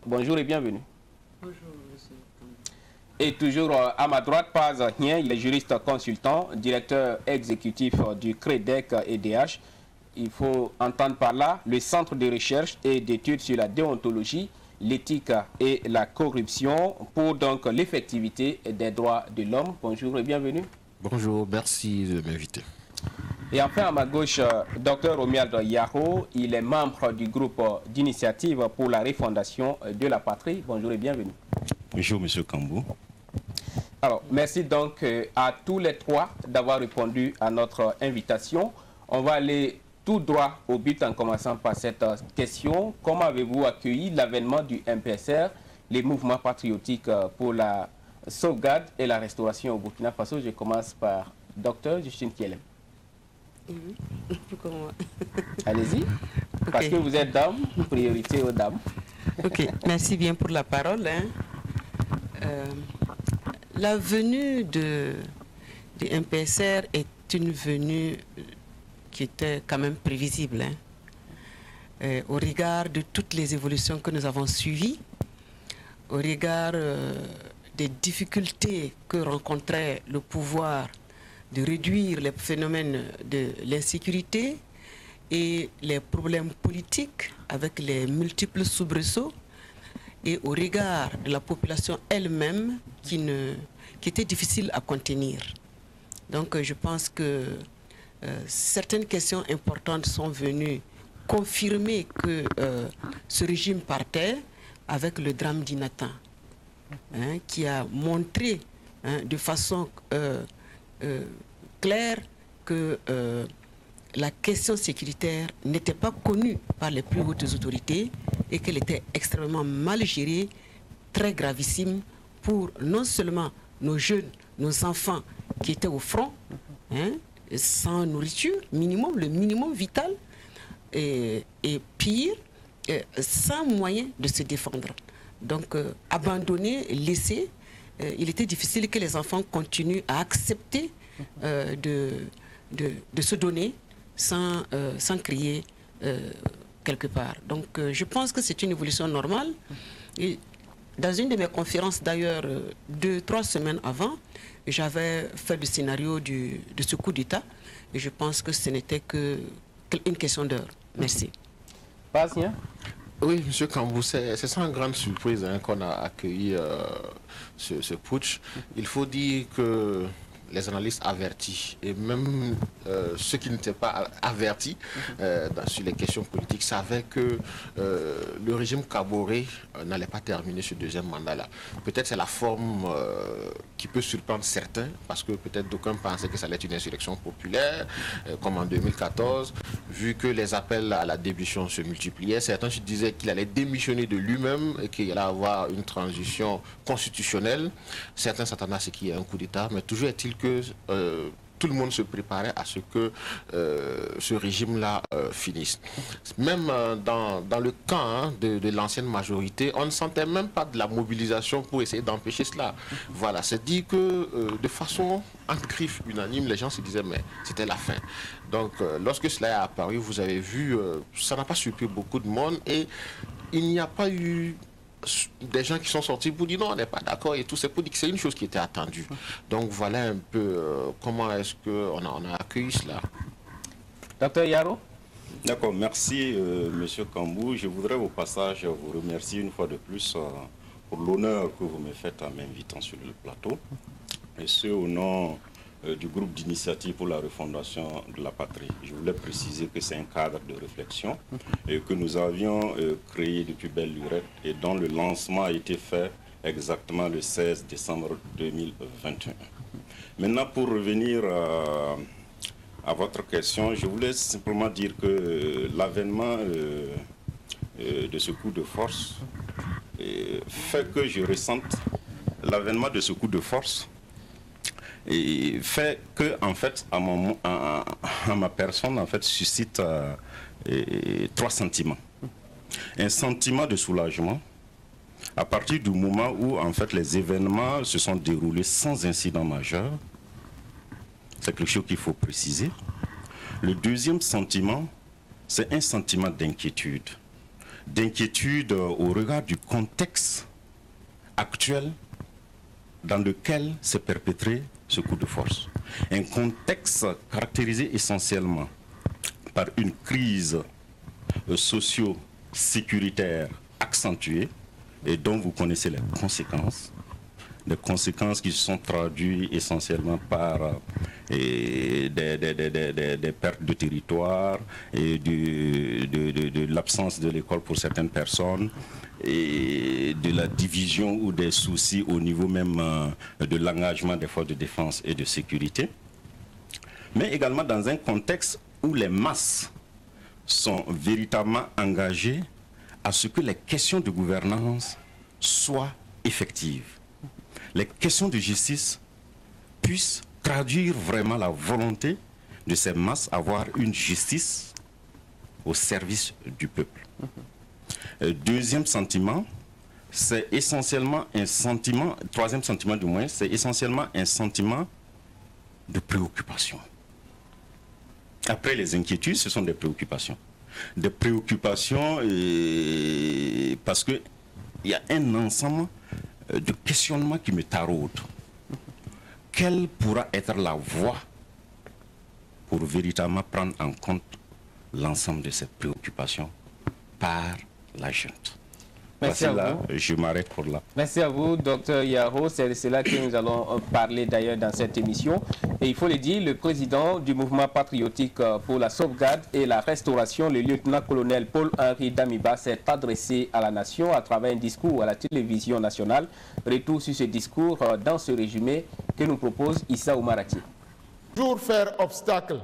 Speaker 1: Bonjour et bienvenue.
Speaker 6: Bonjour, monsieur.
Speaker 1: Et toujours à ma droite, Paz Hien, il est juriste consultant, directeur exécutif du CREDEC EDH. Il faut entendre par là le Centre de recherche et d'études sur la déontologie, l'éthique et la corruption pour donc l'effectivité des droits de l'homme. Bonjour et bienvenue.
Speaker 6: Bonjour, merci de m'inviter.
Speaker 1: Et enfin, à ma gauche, Dr Omiald Yaro, il est membre du groupe d'initiative pour la refondation de la patrie. Bonjour et bienvenue.
Speaker 7: Bonjour, monsieur Kambou.
Speaker 1: Alors, merci donc à tous les trois d'avoir répondu à notre invitation. On va aller tout droit au but en commençant par cette question. Comment avez-vous accueilli l'avènement du MPSR, les mouvements patriotiques pour la sauvegarde et la restauration au Burkina Faso? Je commence par Dr Justine Kielem. Allez-y, parce que vous êtes dame, priorité aux dames.
Speaker 7: Ok, merci bien pour la parole. La venue de MPSR est une venue qui était quand même prévisible, au regard de toutes les évolutions que nous avons suivies, au regard des difficultés que rencontrait le pouvoir de réduire les phénomènes de l'insécurité et les problèmes politiques avec les multiples soubresauts, et au regard de la population elle-même qui était difficile à contenir. Donc je pense que certaines questions importantes sont venues confirmer que ce régime partait avec le drame d'Inatan, qui a montré de façon claire que la question sécuritaire n'était pas connue par les plus hautes autorités et qu'elle était extrêmement mal gérée, très gravissime pour non seulement nos jeunes, nos enfants qui étaient au front, sans nourriture, le minimum vital, et pire, sans moyen de se défendre. Donc, abandonner, laisser, il était difficile que les enfants continuent à accepter de se donner sans crier quelque part. Donc, je pense que c'est une évolution normale. Et dans une de mes conférences, d'ailleurs, 2-3 semaines avant, j'avais fait le scénario de ce coup d'État. Et je pense que ce n'était qu'une question d'heure. Merci.
Speaker 1: Pas-y,
Speaker 6: Oui, M. Kambou, c'est sans grande surprise qu'on a accueilli ce putsch. Il faut dire que les analystes avertis et même ceux qui n'étaient pas avertis sur les questions politiques savaient que le régime Kaboré n'allait pas terminer ce deuxième mandat-là. Peut-être c'est la forme qui peut surprendre certains, parce que peut-être d'aucuns pensaient que ça allait être une insurrection populaire, comme en 2014, vu que les appels à la démission se multipliaient. Certains se disaient qu'il allait démissionner de lui-même et qu'il allait avoir une transition constitutionnelle. Certains s'attendaient à ce qu'il y ait un coup d'État, mais toujours est-il que tout le monde se préparait à ce que ce régime-là finisse. Même dans le camp de l'ancienne majorité, on ne sentait même pas de la mobilisation pour essayer d'empêcher cela. Voilà, c'est dit que de façon en griffe unanime, les gens se disaient mais c'était la fin. Donc lorsque cela est apparu, vous avez vu, ça n'a pas surpris beaucoup de monde et il n'y a pas eu des gens qui sont sortis pour dire non, on n'est pas d'accord et tout. C'est pour dire que c'est une chose qui était attendue. Donc voilà un peu comment est-ce qu'on a accueilli cela.
Speaker 1: Docteur Yaro.
Speaker 8: D'accord, merci Monsieur Kambou. Je voudrais au passage vous remercier une fois de plus pour l'honneur que vous me faites en m'invitant sur le plateau. Et ce au nom du groupe d'initiative pour la refondation de la patrie. Je voulais préciser que c'est un cadre de réflexion et que nous avions créé depuis belle lurette et dont le lancement a été fait exactement le 16 décembre 2021. Maintenant, pour revenir à votre question, je voulais simplement dire que l'avènement de ce coup de force fait que je ressente l'avènement de ce coup de force et fait que, en fait, à ma personne, en fait, suscite 3 sentiments. Un sentiment de soulagement, à partir du moment où, en fait, les événements se sont déroulés sans incident majeur. C'est quelque chose qu'il faut préciser. Le deuxième sentiment, c'est un sentiment d'inquiétude. D'inquiétude au regard du contexte actuel dans lequel s'est perpétré ce coup de force. Un contexte caractérisé essentiellement par une crise socio-sécuritaire accentuée et dont vous connaissez les conséquences qui se sont traduites essentiellement par et des pertes de territoire, et de l'absence de l'école pour certaines personnes, et de la division ou des soucis au niveau même de l'engagement des forces de défense et de sécurité, mais également dans un contexte où les masses sont véritablement engagées à ce que les questions de gouvernance soient effectives. Les questions de justice puissent traduire vraiment la volonté de ces masses avoir une justice au service du peuple. Deuxième sentiment, c'est essentiellement un sentiment, troisième sentiment du moins, c'est essentiellement un sentiment de préoccupation. Après les inquiétudes, ce sont des préoccupations. Des préoccupations parce qu'il y a un ensemble de questionnements qui me taraudent. Quelle pourra être la voie pour véritablement prendre en compte l'ensemble de cette préoccupation par la junte?
Speaker 1: Merci à vous.
Speaker 8: Je m'arrête pour là.
Speaker 1: Merci à vous, Dr Yaro. C'est de cela que nous allons parler d'ailleurs dans cette émission. Et il faut le dire, le président du mouvement patriotique pour la sauvegarde et la restauration, le lieutenant-colonel Paul-Henri Damiba, s'est adressé à la nation à travers un discours à la télévision nationale. Retour sur ce discours dans ce résumé que nous propose Issa Oumarati.
Speaker 9: Toujours faire obstacle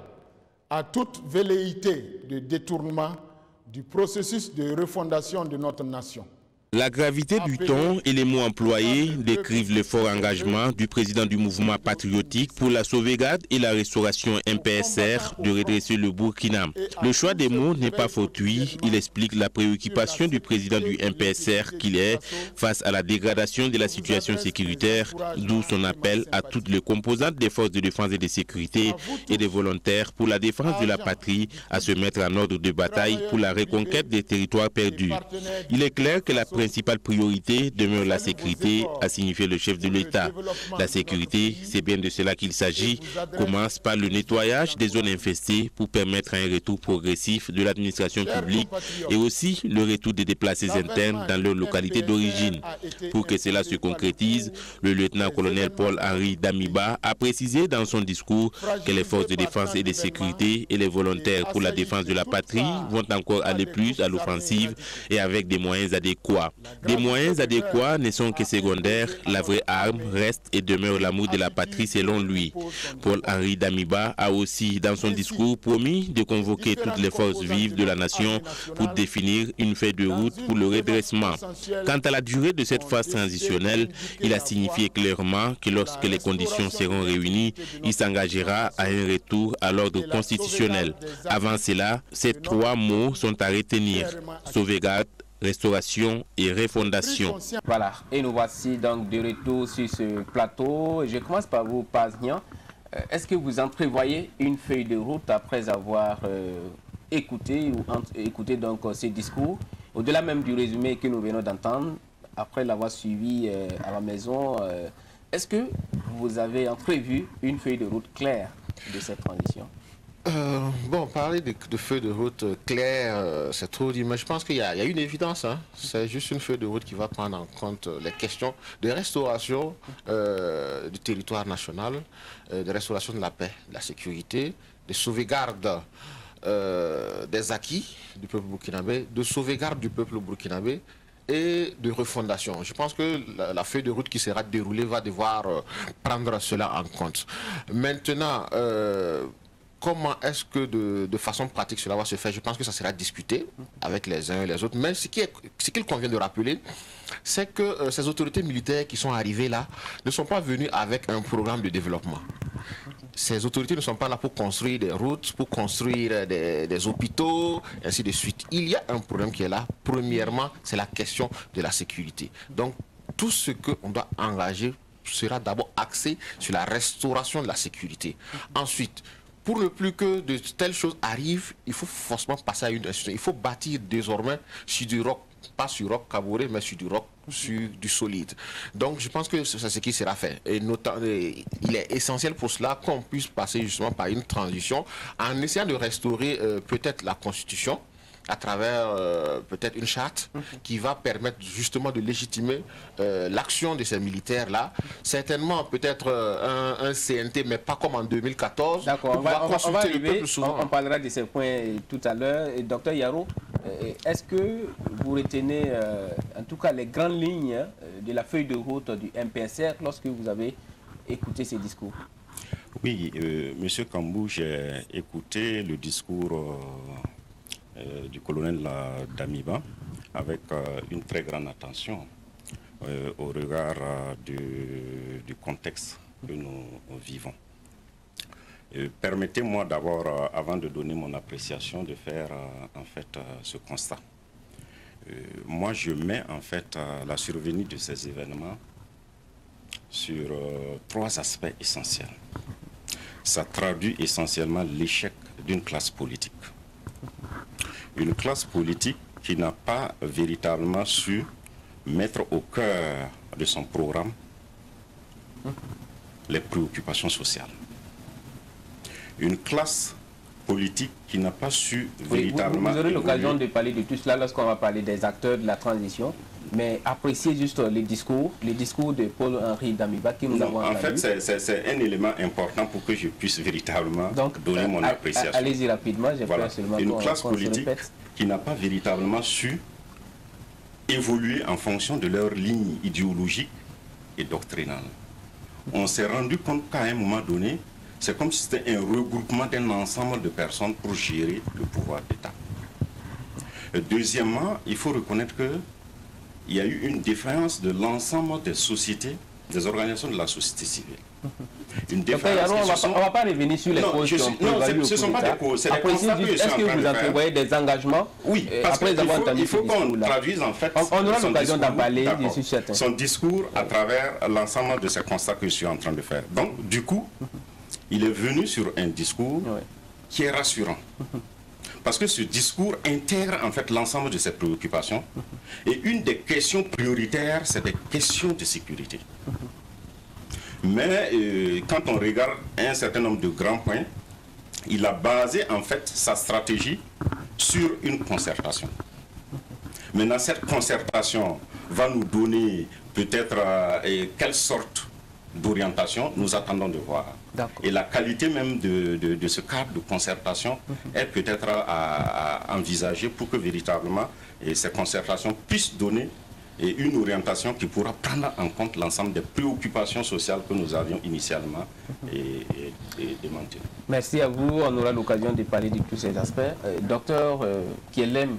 Speaker 9: à toute velléité de détournement du processus de refondation de notre nation.
Speaker 10: La gravité du ton et les mots employés décrivent le fort engagement du président du mouvement patriotique pour la sauvegarde et la restauration MPSR de redresser le Burkina. Le choix des mots n'est pas fortuit, il explique la préoccupation du président du MPSR qu'il est face à la dégradation de la situation sécuritaire, d'où son appel à toutes les composantes des forces de défense et de sécurité et des volontaires pour la défense de la patrie à se mettre en ordre de bataille pour la reconquête des territoires perdus. Il est clair que la principale priorité demeure la sécurité, a signifié le chef de l'État. La sécurité, c'est bien de cela qu'il s'agit, commence par le nettoyage des zones infestées pour permettre un retour progressif de l'administration publique et aussi le retour des déplacés internes dans leur localité d'origine. Pour que cela se concrétise, le lieutenant-colonel Paul-Henri Damiba a précisé dans son discours que les forces de défense et de sécurité et les volontaires pour la défense de la patrie vont encore aller plus à l'offensive et avec des moyens adéquats. Des moyens adéquats ne sont que secondaires, la vraie arme reste et demeure l'amour de la patrie selon lui. Paul-Henri Damiba a aussi dans son discours promis de convoquer toutes les forces vives de la nation pour définir une feuille de route pour le redressement. Quant à la durée de cette phase transitionnelle, il a signifié clairement que lorsque les conditions seront réunies, il s'engagera à un retour à l'ordre constitutionnel. Avant cela, ces trois mots sont à retenir: sauvegarde, restauration et refondation.
Speaker 1: Voilà, et nous voici donc de retour sur ce plateau. Je commence par vous, Paznian. Est-ce que vous entrevoyez une feuille de route après avoir écouté donc ces discours, au-delà même du résumé que nous venons d'entendre, après l'avoir suivi à la maison, est-ce que vous avez entrevu une feuille de route claire de cette transition?
Speaker 6: Bon, parler de feuille de route claire, c'est trop dit, mais je pense qu'il y a une évidence. Hein. C'est juste une feuille de route qui va prendre en compte les questions de restauration du territoire national, de restauration de la paix, de la sécurité, de sauvegarde des acquis du peuple burkinabé, de sauvegarde du peuple burkinabé et de refondation. Je pense que la feuille de route qui sera déroulée va devoir prendre cela en compte. Maintenant, comment est-ce que de façon pratique cela va se faire? Je pense que ça sera discuté avec les uns et les autres. Mais ce qu'il convient de rappeler, c'est que ces autorités militaires qui sont arrivées là ne sont pas venues avec un programme de développement. Ces autorités ne sont pas là pour construire des routes, pour construire des hôpitaux, ainsi de suite. Il y a un problème qui est là. Premièrement, c'est la question de la sécurité. Donc, tout ce qu'on doit engager sera d'abord axé sur la restauration de la sécurité. Ensuite, pour ne plus que de telles choses arrivent, il faut forcément passer à une institution. Il faut bâtir désormais sur du roc, pas sur roc cabouré, mais sur du roc, sur du solide. Donc je pense que c'est ce qui sera fait. Et il est essentiel pour cela qu'on puisse passer justement par une transition en essayant de restaurer peut-être la Constitution, à travers peut-être une charte qui va permettre justement de légitimer l'action de ces militaires-là. Certainement peut-être un CNT, mais pas comme en 2014.
Speaker 1: D'accord, on va arriver, on parlera de ces points tout à l'heure. Docteur Yaro, est-ce que vous retenez en tout cas les grandes lignes de la feuille de route du MPSR lorsque vous avez écouté ces discours?
Speaker 8: Oui, Monsieur Kambou, j'ai écouté le discours du colonel Damiba avec une très grande attention au regard du contexte que nous vivons. Permettez-moi d'abord, avant de donner mon appréciation, de faire en fait ce constat. Moi, je mets en fait la survenue de ces événements sur trois aspects essentiels. Ça traduit essentiellement l'échec d'une classe politique. Une classe politique qui n'a pas véritablement su mettre au cœur de son programme les préoccupations sociales. Une classe politique qui n'a pas su véritablement...
Speaker 1: Vous aurez l'occasion de parler de tout cela lorsqu'on va parler des acteurs de la transition, mais appréciez juste les discours de Paul-Henri Damiba qui nous avons entendu.
Speaker 8: En fait, c'est un élément important pour que je puisse véritablement donner mon appréciation.
Speaker 1: Allez-y rapidement, j'ai peur seulement
Speaker 8: une classe politique qui n'a pas véritablement su évoluer en fonction de leur ligne idéologique et doctrinale. On s'est rendu compte qu'à un moment donné, c'est comme si c'était un regroupement d'un ensemble de personnes pour gérer le pouvoir d'État. Deuxièmement, il faut reconnaître qu'il y a eu une défaillance de l'ensemble des sociétés, des organisations de la société civile. Une défaillance.
Speaker 1: On ne va pas revenir sur les causes qui ont prévalu au
Speaker 8: ce ne sont pas des causes, c'est des constats que je suis en train de faire.
Speaker 1: Est-ce que vous entrevoyez des engagements?
Speaker 8: Oui, parce qu'il faut qu'on traduise en fait
Speaker 1: on aura l'occasion d'en parler, je suis certain.
Speaker 8: Son discours à travers l'ensemble de ces constats que je suis en train de faire. Donc, du coup, il est venu sur un discours qui est rassurant. Parce que ce discours intègre en fait l'ensemble de ses préoccupations. Et une des questions prioritaires, c'est des questions de sécurité. Mais quand on regarde un certain nombre de grands points, il a basé en fait sa stratégie sur une concertation. Maintenant, cette concertation va nous donner peut-être quelle sorte d'orientation nous attendons de voir. Et la qualité même de ce cadre de concertation est peut-être à envisager pour que véritablement ces concertations puissent donner une orientation qui pourra prendre en compte l'ensemble des préoccupations sociales que nous avions initialement demandées.
Speaker 1: Merci à vous, on aura l'occasion de parler de tous ces aspects. Docteur Kielem,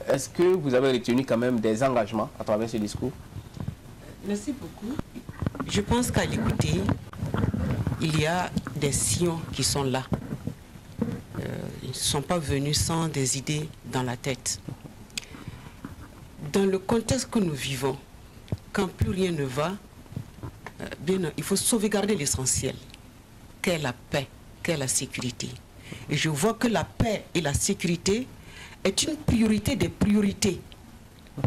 Speaker 1: est-ce que vous avez retenu quand même des engagements à travers ce discours?
Speaker 7: Merci beaucoup. Je pense qu'à l'écouter, il y a des sillons qui sont là. Ils ne sont pas venus sans des idées dans la tête. Dans le contexte que nous vivons, quand plus rien ne va, il faut sauvegarder l'essentiel, qu'est la paix, qu'est la sécurité. Et je vois que la paix et la sécurité est une priorité des priorités,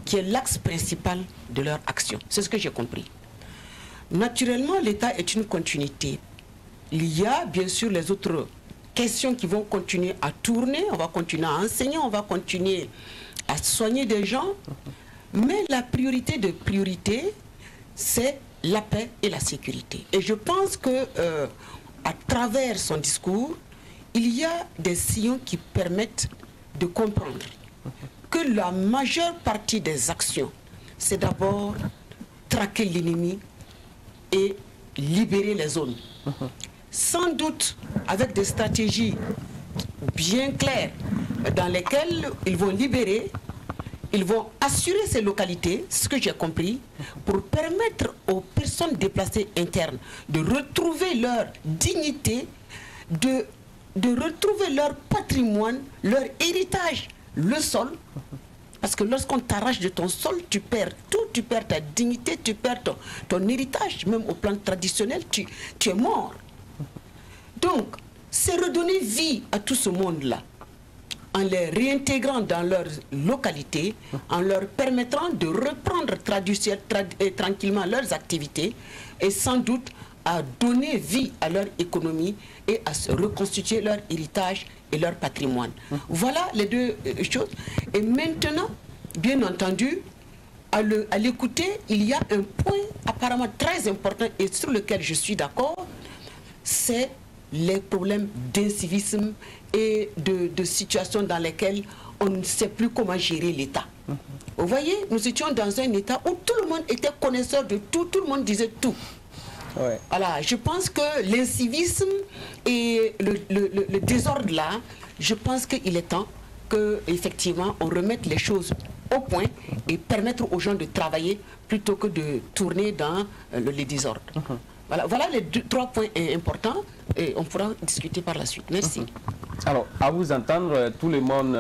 Speaker 7: qui est l'axe principal de leur action. C'est ce que j'ai compris. Naturellement, l'État est une continuité. Il y a bien sûr les autres questions qui vont continuer à tourner, on va continuer à enseigner, on va continuer à soigner des gens, mais la priorité de priorité, c'est la paix et la sécurité. Et je pense que à travers son discours, il y a des sillons qui permettent de comprendre que la majeure partie des actions, c'est d'abord traquer l'ennemi et libérer les zones. Sans doute avec des stratégies bien claires dans lesquelles ils vont libérer, ils vont assurer ces localités, ce que j'ai compris, pour permettre aux personnes déplacées internes de retrouver leur dignité, de retrouver leur patrimoine, leur héritage, le sol. Parce que lorsqu'on t'arrache de ton sol, tu perds tout, tu perds ta dignité, tu perds ton héritage, même au plan traditionnel, tu es mort. Donc, c'est redonner vie à tout ce monde-là, en les réintégrant dans leur localité, en leur permettant de reprendre tranquillement leurs activités, et sans doute à donner vie à leur économie et à se reconstituer leur héritage et leur patrimoine. Voilà les deux choses. Et maintenant, bien entendu, à l'écouter, il y a un point apparemment très important et sur lequel je suis d'accord, c'est les problèmes d'incivisme et de situations dans lesquelles on ne sait plus comment gérer l'État. Vous voyez, nous étions dans un État où tout le monde était connaisseur de tout, tout le monde disait tout. Ouais. Voilà, je pense que l'incivisme et le désordre là, je pense qu'il est temps qu'effectivement on remette les choses au point et permettre aux gens de travailler plutôt que de tourner dans le désordre. Voilà les 3 points importants et on pourra discuter par la suite. Merci.
Speaker 1: Alors, à vous entendre, tout le monde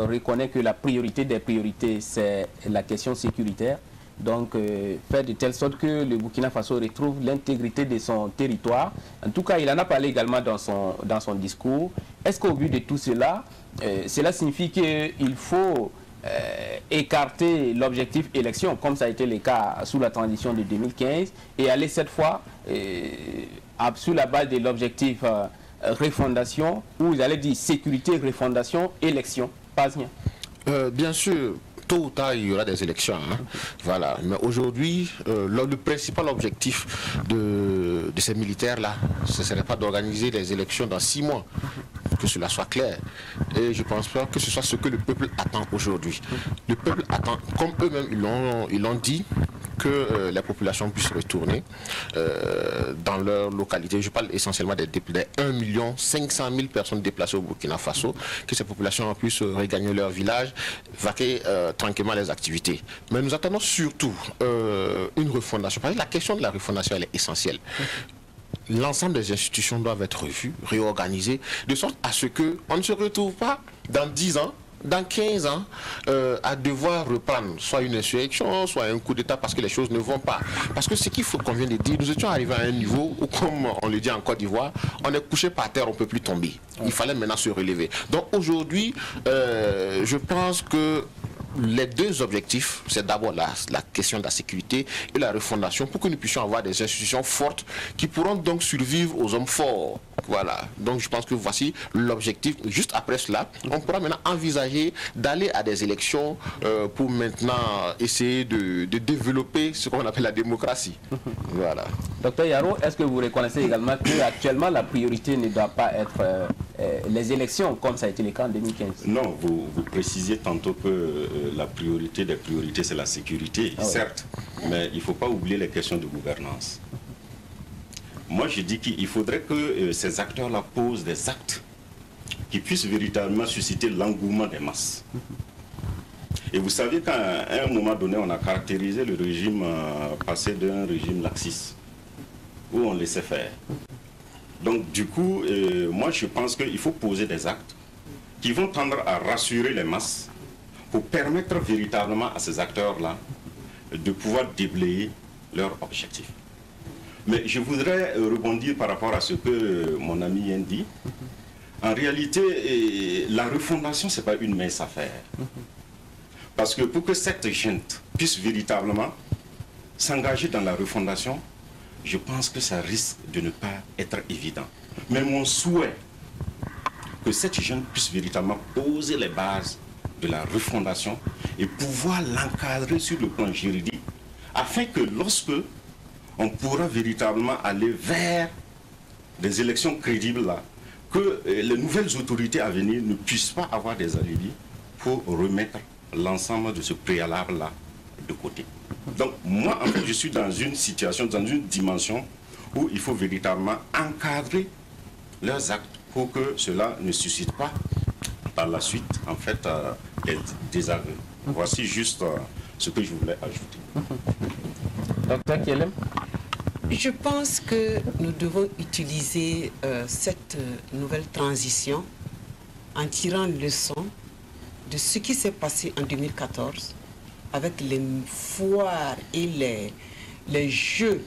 Speaker 1: reconnaît que la priorité des priorités, c'est la question sécuritaire. Donc, faire de telle sorte que le Burkina Faso retrouve l'intégrité de son territoire. En tout cas, il en a parlé également dans son discours. Est-ce qu'au vu de tout cela, cela signifie qu'il faut écarter l'objectif élection, comme ça a été le cas sous la transition de 2015, et aller cette fois sur la base de l'objectif refondation, où vous allez dire sécurité, refondation, élection, pas bien.
Speaker 6: Bien sûr, tôt ou tard, il y aura des élections. Hein. Voilà. Mais aujourd'hui, le principal objectif de ces militaires-là, ce ne serait pas d'organiser les élections dans 6 mois. Que cela soit clair. Et je ne pense pas que ce soit ce que le peuple attend aujourd'hui. Le peuple attend, comme eux-mêmes ils l'ont dit, que la population puisse retourner dans leur localité. Je parle essentiellement des 1 500 000 personnes déplacées au Burkina Faso, que ces populations puissent regagner leur village, vaquer tranquillement les activités. Mais nous attendons surtout une refondation. Parce que la question de la refondation, elle est essentielle. L'ensemble des institutions doivent être revues, réorganisées, de sorte à ce qu'on ne se retrouve pas dans 10 ans, dans 15 ans, à devoir reprendre soit une insurrection, soit un coup d'État parce que les choses ne vont pas. Parce que ce qu'il faut qu'on vienne de dire, nous étions arrivés à un niveau où, comme on le dit en Côte d'Ivoire, on est couché par terre, on ne peut plus tomber. Il fallait maintenant se relever. Donc aujourd'hui, je pense que les 2 objectifs, c'est d'abord la question de la sécurité et la refondation pour que nous puissions avoir des institutions fortes qui pourront donc survivre aux hommes forts. Voilà. Donc je pense que voici l'objectif. Juste après cela, on pourra maintenant envisager d'aller à des élections pour maintenant essayer de développer ce qu'on appelle la démocratie. Voilà.
Speaker 1: Docteur Yaro, est-ce que vous reconnaissez également qu'actuellement la priorité ne doit pas être les élections comme ça a été le cas en 2015?
Speaker 8: Non, vous précisiez tantôt que la priorité des priorités, c'est la sécurité, certes, mais il ne faut pas oublier les questions de gouvernance. Moi, je dis qu'il faudrait que ces acteurs-là posent des actes qui puissent véritablement susciter l'engouement des masses. Et vous savez qu'à un moment donné, on a caractérisé le régime passé d'un régime laxiste, où on laissait faire. Donc, du coup, moi, je pense qu'il faut poser des actes qui vont tendre à rassurer les masses pour permettre véritablement à ces acteurs-là de pouvoir déblayer leurs objectifs. Mais je voudrais rebondir par rapport à ce que mon ami vient dit. En réalité, la refondation, ce n'est pas une mince affaire. Parce que pour que cette gente puisse véritablement s'engager dans la refondation, je pense que ça risque de ne pas être évident. Mais mon souhait, que cette gente puisse véritablement poser les bases de la refondation et pouvoir l'encadrer sur le plan juridique, afin que lorsque on pourra véritablement aller vers des élections crédibles là, que les nouvelles autorités à venir ne puissent pas avoir des alibis pour remettre l'ensemble de ce préalable là de côté. Donc moi en fait je suis dans une situation, dans une dimension où il faut véritablement encadrer leurs actes pour que cela ne suscite pas par la suite en fait des désaveux. Voici juste ce que je voulais ajouter.
Speaker 1: Docteur Kielem?
Speaker 7: Je pense que nous devons utiliser cette nouvelle transition en tirant leçon de ce qui s'est passé en 2014 avec les foires et les jeux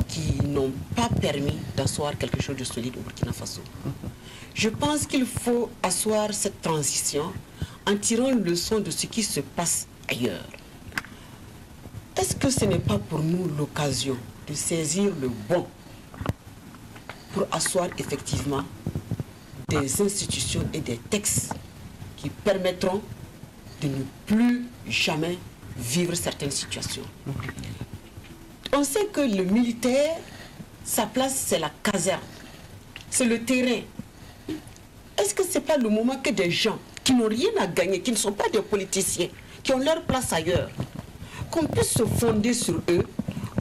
Speaker 7: qui n'ont pas permis d'asseoir quelque chose de solide au Burkina Faso. Je pense qu'il faut asseoir cette transition en tirant leçon de ce qui se passe ailleurs. Est-ce que ce n'est pas pour nous l'occasion de saisir le bon pour asseoir effectivement des institutions et des textes qui permettront de ne plus jamais vivre certaines situations. On sait que le militaire, sa place, c'est la caserne, c'est le terrain. Est-ce que ce n'est pas le moment que des gens qui n'ont rien à gagner, qui ne sont pas des politiciens, qui ont leur place ailleurs, qu'on puisse se fonder sur eux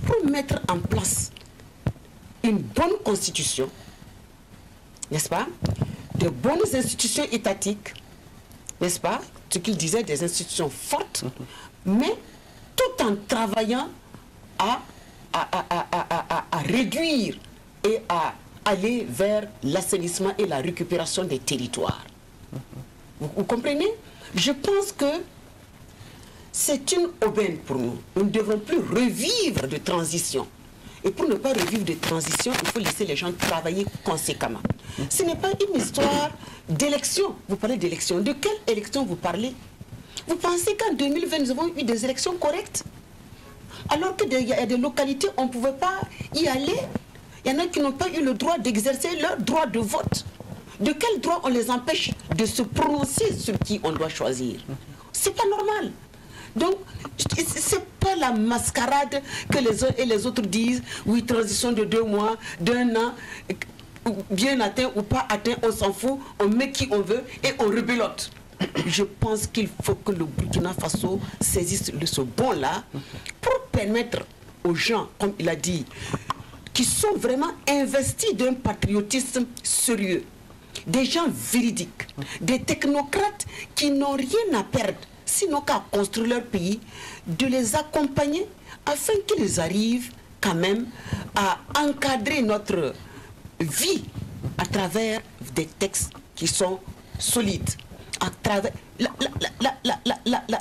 Speaker 7: pour mettre en place une bonne constitution, n'est-ce pas? De bonnes institutions étatiques, n'est-ce pas? Ce qu'il disait, des institutions fortes, mais tout en travaillant à réduire et à aller vers l'assainissement et la récupération des territoires. Vous comprenez? Je pense que c'est une aubaine pour nous. Nous ne devrons plus revivre de transition. Et pour ne pas revivre de transition, il faut laisser les gens travailler conséquemment. Ce n'est pas une histoire d'élection. Vous parlez d'élection. De quelle élection vous parlez? Vous pensez qu'en 2020, nous avons eu des élections correctes? Alors qu'il y a des localités où on ne pouvait pas y aller. Il y en a qui n'ont pas eu le droit d'exercer leur droit de vote. De quel droit on les empêche de se prononcer sur qui on doit choisir? C'est pas normal. Donc, c'est pas la mascarade que les uns et les autres disent, oui, transition de 2 mois, d'1 an, bien atteint ou pas atteint, on s'en fout, on met qui on veut et on rebelote. Je pense qu'il faut que le Burkina Faso saisisse ce bond-là pour permettre aux gens, comme il a dit, qui sont vraiment investis d'un patriotisme sérieux, des gens véridiques, des technocrates qui n'ont rien à perdre, sinon qu'à construire leur pays, de les accompagner afin qu'ils arrivent quand même à encadrer notre vie à travers des textes qui sont solides, à travers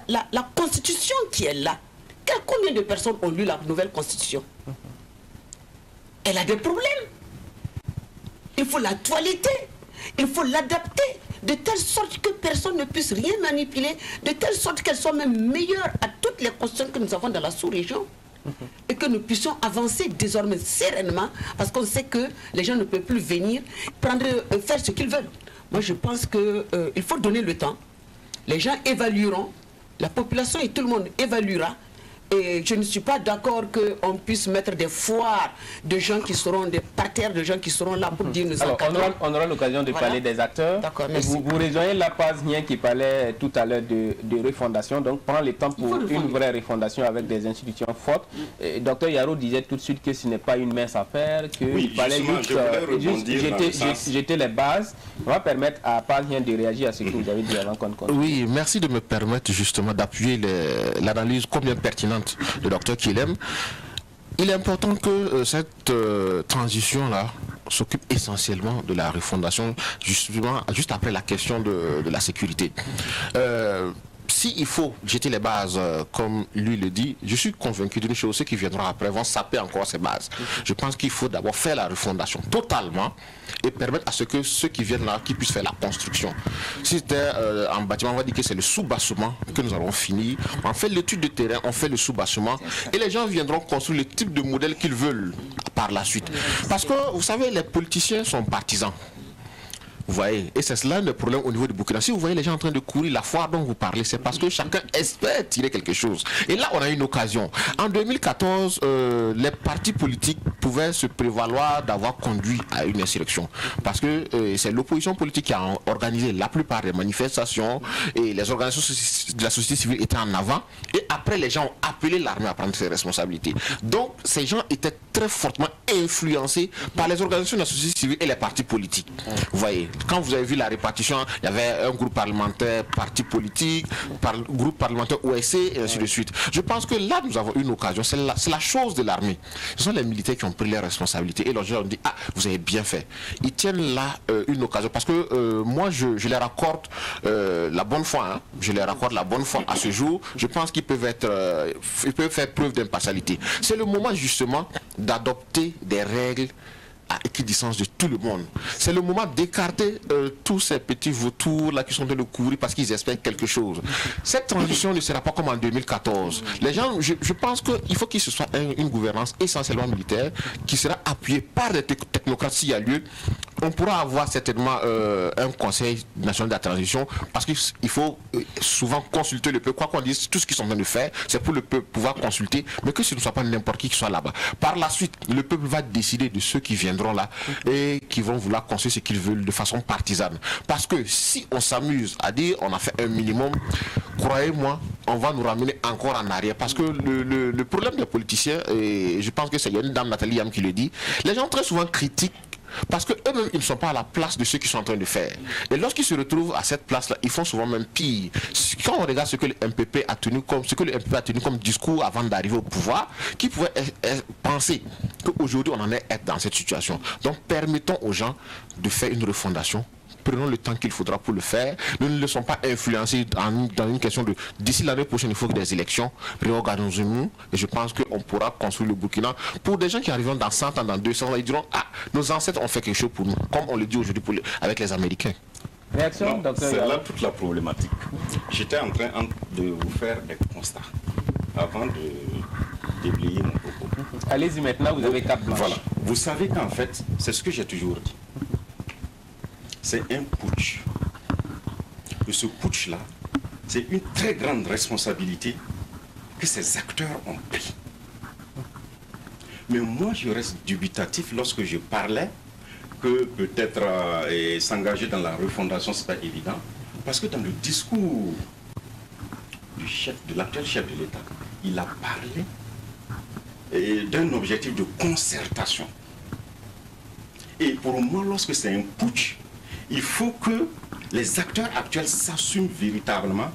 Speaker 7: la constitution qui est là. Combien de personnes ont lu la nouvelle constitution? Elle a des problèmes. Il faut la toiletter, il faut l'adapter de telle sorte que personne ne puisse rien manipuler, de telle sorte qu'elle soit même meilleure à toutes les constitutions que nous avons dans la sous-région. Et que nous puissions avancer désormais sereinement, parce qu'on sait que les gens ne peuvent plus venir faire ce qu'ils veulent. Moi, je pense qu'il faut donner le temps. Les gens évalueront, la population et tout le monde évaluera. Et je ne suis pas d'accord qu'on puisse mettre des foires de gens qui seront des parterres, de gens qui seront là pour dire nous encadrer.
Speaker 1: On aura l'occasion de parler des acteurs. Vous rejoignez la Paz-Nien qui parlait tout à l'heure de refondation. Donc, prendre le temps pour une vraie refondation avec des institutions fortes. Docteur Yaro disait tout de suite que ce n'est pas une mince affaire, qu'il fallait juste jeter les bases. On va permettre à Paz-Nien de réagir à ce que vous avez dit avant qu'on continue.
Speaker 6: Oui, merci de me permettre justement d'appuyer l'analyse combien pertinente de Dr Kilem. Il est important que cette transition-là s'occupe essentiellement de la refondation, justement, juste après la question de la sécurité. S'il faut jeter les bases, comme lui le dit, je suis convaincu d'une chose, ceux qui viendront après vont saper encore ces bases. Je pense qu'il faut d'abord faire la refondation totalement et permettre à ce que ceux qui viennent là, qui puissent faire la construction. Si c'était en bâtiment, on va dire que c'est le sous-bassement que nous allons finir. On fait l'étude de terrain, on fait le sous-bassement et les gens viendront construire le type de modèle qu'ils veulent par la suite. Parce que, vous savez, les politiciens sont partisans. Vous voyez, et c'est cela le problème au niveau du Burkina. Si vous voyez les gens en train de courir, la foire dont vous parlez, c'est parce que chacun espère tirer quelque chose. Et là, on a une occasion. En 2014, les partis politiques pouvaient se prévaloir d'avoir conduit à une insurrection. Parce que c'est l'opposition politique qui a organisé la plupart des manifestations et les organisations de la société civile étaient en avant. Et après, les gens ont appelé l'armée à prendre ses responsabilités. Donc, ces gens étaient très fortement influencés par les organisations de la société civile et les partis politiques. Vous voyez, quand vous avez vu la répartition, il y avait un groupe parlementaire, parti politique, groupe parlementaire OSC, et ainsi de suite. Je pense que là, nous avons une occasion. C'est la chose de l'armée. Ce sont les militaires qui ont pris leurs responsabilités. Et les gens ont dit, ah, vous avez bien fait. Ils tiennent là une occasion. Parce que moi, je leur accorde la bonne foi. Hein. Je leur accorde la bonne foi à ce jour. Je pense qu'ils peuvent faire preuve d'impartialité. C'est le moment, justement, d'adopter des règles à équidistance de tout le monde. C'est le moment d'écarter tous ces petits vautours là qui sont en train de courir parce qu'ils espèrent quelque chose. Cette transition ne sera pas comme en 2014. Les gens, je pense qu'il faut qu'il se soit une gouvernance essentiellement militaire qui sera appuyée par des technocrates s'il y a lieu. On pourra avoir certainement un conseil national de la transition parce qu'il faut souvent consulter le peuple. Quoi qu'on dise, tout ce qu'ils sont en train de faire, c'est pour le peuple pouvoir consulter, mais que ce ne soit pas n'importe qui soit là-bas. Par la suite, le peuple va décider de ceux qui viendront là et qui vont vouloir construire ce qu'ils veulent de façon partisane. Parce que si on s'amuse à dire on a fait un minimum, croyez-moi, on va nous ramener encore en arrière. Parce que le problème des politiciens, et je pense que c'est une dame Nathalie Yam qui le dit, les gens très souvent critiquent parce qu'eux-mêmes, ils ne sont pas à la place de ceux qui sont en train de faire. Et lorsqu'ils se retrouvent à cette place-là, ils font souvent même pire. Quand on regarde ce que le MPP a tenu comme discours avant d'arriver au pouvoir, qui pouvait penser qu'aujourd'hui on en est dans cette situation. Donc permettons aux gens de faire une refondation. Prenons le temps qu'il faudra pour le faire. Nous ne laissons pas influencer dans une question de d'ici l'année prochaine, il faut que des élections, réorganisons-nous. Et je pense qu'on pourra construire le Burkina. Pour des gens qui arriveront dans 100 ans, dans 200 ans, ils diront ah, nos ancêtres ont fait quelque chose pour nous, comme on le dit aujourd'hui avec les Américains.
Speaker 1: Réaction,
Speaker 8: c'est là toute la problématique. J'étais en train de vous faire des constats avant de déblayer mon propos.
Speaker 1: Allez-y maintenant, vous avez carte blanche.
Speaker 8: Voilà. Vous savez qu'en fait, c'est ce que j'ai toujours dit. C'est un putsch. Et ce putsch-là, c'est une très grande responsabilité que ces acteurs ont pris. Mais moi, je reste dubitatif lorsque je parlais que peut-être s'engager dans la refondation, ce n'est pas évident. Parce que dans le discours de l'actuel chef de l'État, il a parlé d'un objectif de concertation. Et pour moi, lorsque c'est un putsch, il faut que les acteurs actuels s'assument véritablement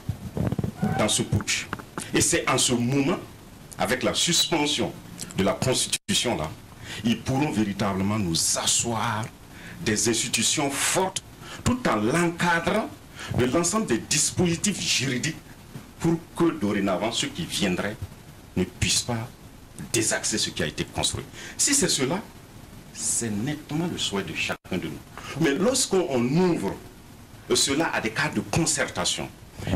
Speaker 8: dans ce putsch. Et c'est en ce moment, avec la suspension de la Constitution, là, ils pourront véritablement nous asseoir des institutions fortes tout en l'encadrant de l'ensemble des dispositifs juridiques pour que dorénavant ceux qui viendraient ne puissent pas désaxer ce qui a été construit. Si c'est cela, c'est nettement le souhait de chacun de nous. Mais lorsqu'on ouvre cela à des cas de concertation,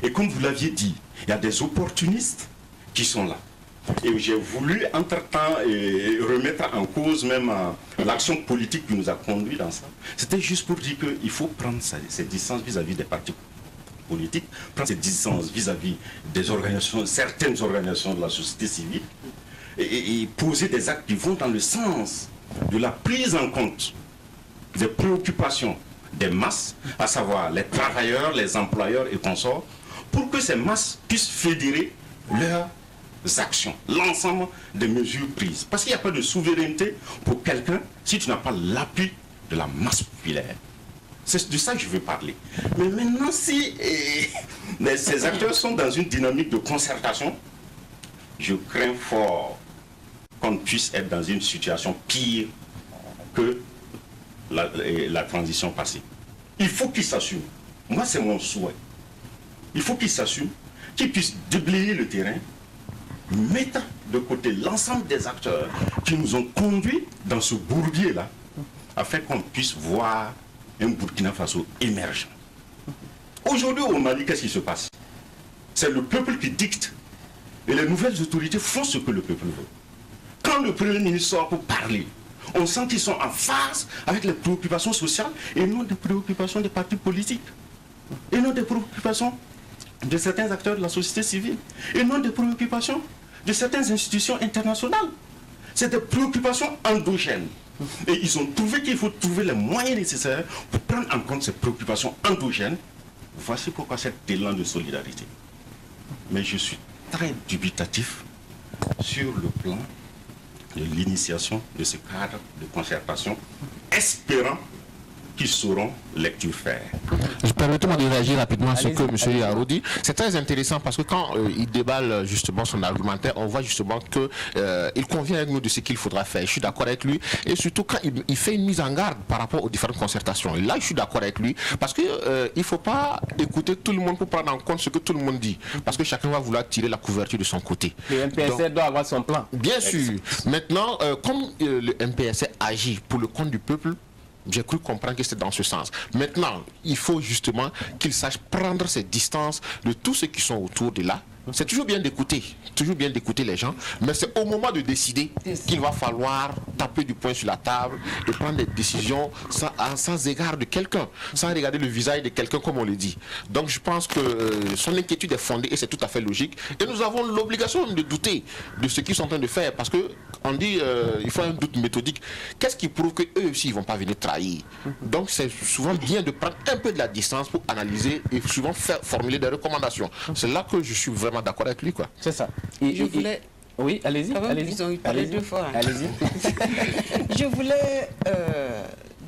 Speaker 8: et comme vous l'aviez dit, il y a des opportunistes qui sont là. Et j'ai voulu, entre-temps, remettre en cause même l'action politique qui nous a conduit dans ça. C'était juste pour dire qu'il faut prendre ses distances vis-à-vis des partis politiques, prendre ses distances vis-à-vis des organisations, certaines organisations de la société civile, et poser des actes qui vont dans le sens de la prise en compte des préoccupations des masses, à savoir les travailleurs, les employeurs et consorts, pour que ces masses puissent fédérer leurs actions, l'ensemble des mesures prises. Parce qu'il n'y a pas de souveraineté pour quelqu'un si tu n'as pas l'appui de la masse populaire. C'est de ça que je veux parler. Mais maintenant, si ces acteurs sont dans une dynamique de concertation, je crains fort qu'on puisse être dans une situation pire que la transition passée. Il faut qu'ils s'assument. Moi, c'est mon souhait. Il faut qu'ils s'assument, qu'ils puissent déblayer le terrain, mettre de côté l'ensemble des acteurs qui nous ont conduits dans ce bourbier-là, afin qu'on puisse voir un Burkina Faso émergent. Aujourd'hui, au Mali, qu'est-ce qui se passe? C'est le peuple qui dicte. Et les nouvelles autorités font ce que le peuple veut. Quand le Premier ministre sort pour parler, on sent qu'ils sont en phase avec les préoccupations sociales et non des préoccupations des partis politiques. Et non des préoccupations de certains acteurs de la société civile. Et non des préoccupations de certaines institutions internationales. C'est des préoccupations endogènes. Et ils ont trouvé qu'il faut trouver les moyens nécessaires pour prendre en compte ces préoccupations endogènes. Voici pourquoi cet élan de solidarité. Mais je suis très dubitatif sur le plan de l'initiation de ce cadre de concertation, espérant qu'ils sauront lecture faire.
Speaker 6: Permettez-moi de réagir rapidement à ce que M. Yaro dit. C'est très intéressant parce que quand il déballe justement son argumentaire, on voit justement qu'il convient avec nous de ce qu'il faudra faire. Je suis d'accord avec lui. Et surtout quand il fait une mise en garde par rapport aux différentes concertations. Et là, je suis d'accord avec lui parce qu'il ne faut pas écouter tout le monde pour prendre en compte ce que tout le monde dit. Parce que chacun va vouloir tirer la couverture de son côté.
Speaker 1: Le MPSR doit avoir son plan.
Speaker 6: Bien sûr. Maintenant, comme le MPSR agit pour le compte du peuple, j'ai cru comprendre que c'est dans ce sens. Maintenant, il faut justement qu'il sache prendre ses distances de tous ceux qui sont autour de là. C'est toujours bien d'écouter les gens, mais c'est au moment de décider qu'il va falloir taper du poing sur la table et prendre des décisions sans égard de quelqu'un, sans regarder le visage de quelqu'un comme on le dit. Donc je pense que son inquiétude est fondée et c'est tout à fait logique. Et nous avons l'obligation de douter de ce qu'ils sont en train de faire parce que on dit il faut un doute méthodique. Qu'est-ce qui prouve qu'eux aussi ils ne vont pas venir trahir? Donc c'est souvent bien de prendre un peu de la distance pour analyser et souvent formuler des recommandations. C'est là que je suis vraiment d'accord avec lui, quoi.
Speaker 1: C'est ça. Oui, allez-y.
Speaker 7: Ils ont eu parlé 2 fois.
Speaker 1: Allez-y.
Speaker 7: Je voulais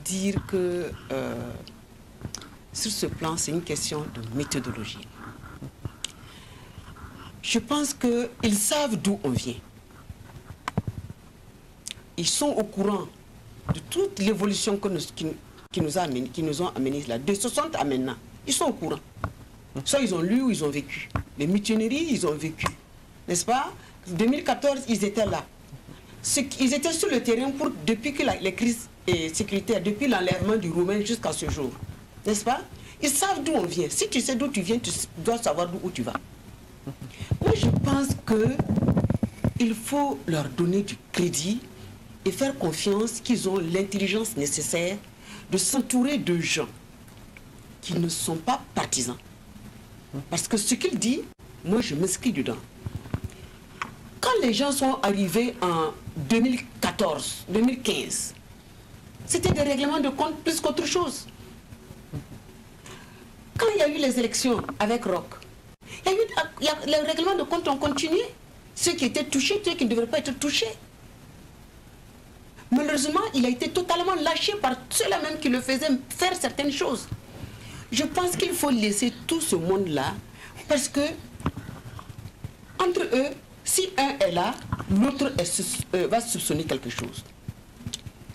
Speaker 7: dire que sur ce plan, c'est une question de méthodologie. Je pense qu'ils savent d'où on vient. Ils sont au courant de toute l'évolution qui nous ont amenés là, de 60 à maintenant. Ils sont au courant. Soit ils ont lu ou ils ont vécu. Les mutineries, ils ont vécu. N'est-ce pas? 2014, ils étaient là. Ils étaient sur le terrain depuis que les crises sécuritaires, depuis l'enlèvement du Roumain jusqu'à ce jour. N'est-ce pas? Ils savent d'où on vient. Si tu sais d'où tu viens, tu dois savoir où tu vas. Moi, je pense qu'il faut leur donner du crédit et faire confiance qu'ils ont l'intelligence nécessaire de s'entourer de gens qui ne sont pas partisans. Parce que ce qu'il dit, moi je m'inscris dedans. Quand les gens sont arrivés en 2014, 2015, c'était des règlements de compte plus qu'autre chose. Quand il y a eu les élections avec Roch, les règlements de compte ont continué. Ceux qui étaient touchés, ceux qui ne devraient pas être touchés. Malheureusement, il a été totalement lâché par ceux-là même qui le faisaient faire certaines choses. Je pense qu'il faut laisser tout ce monde-là, parce que, entre eux, si un est là, l'autre va soupçonner quelque chose.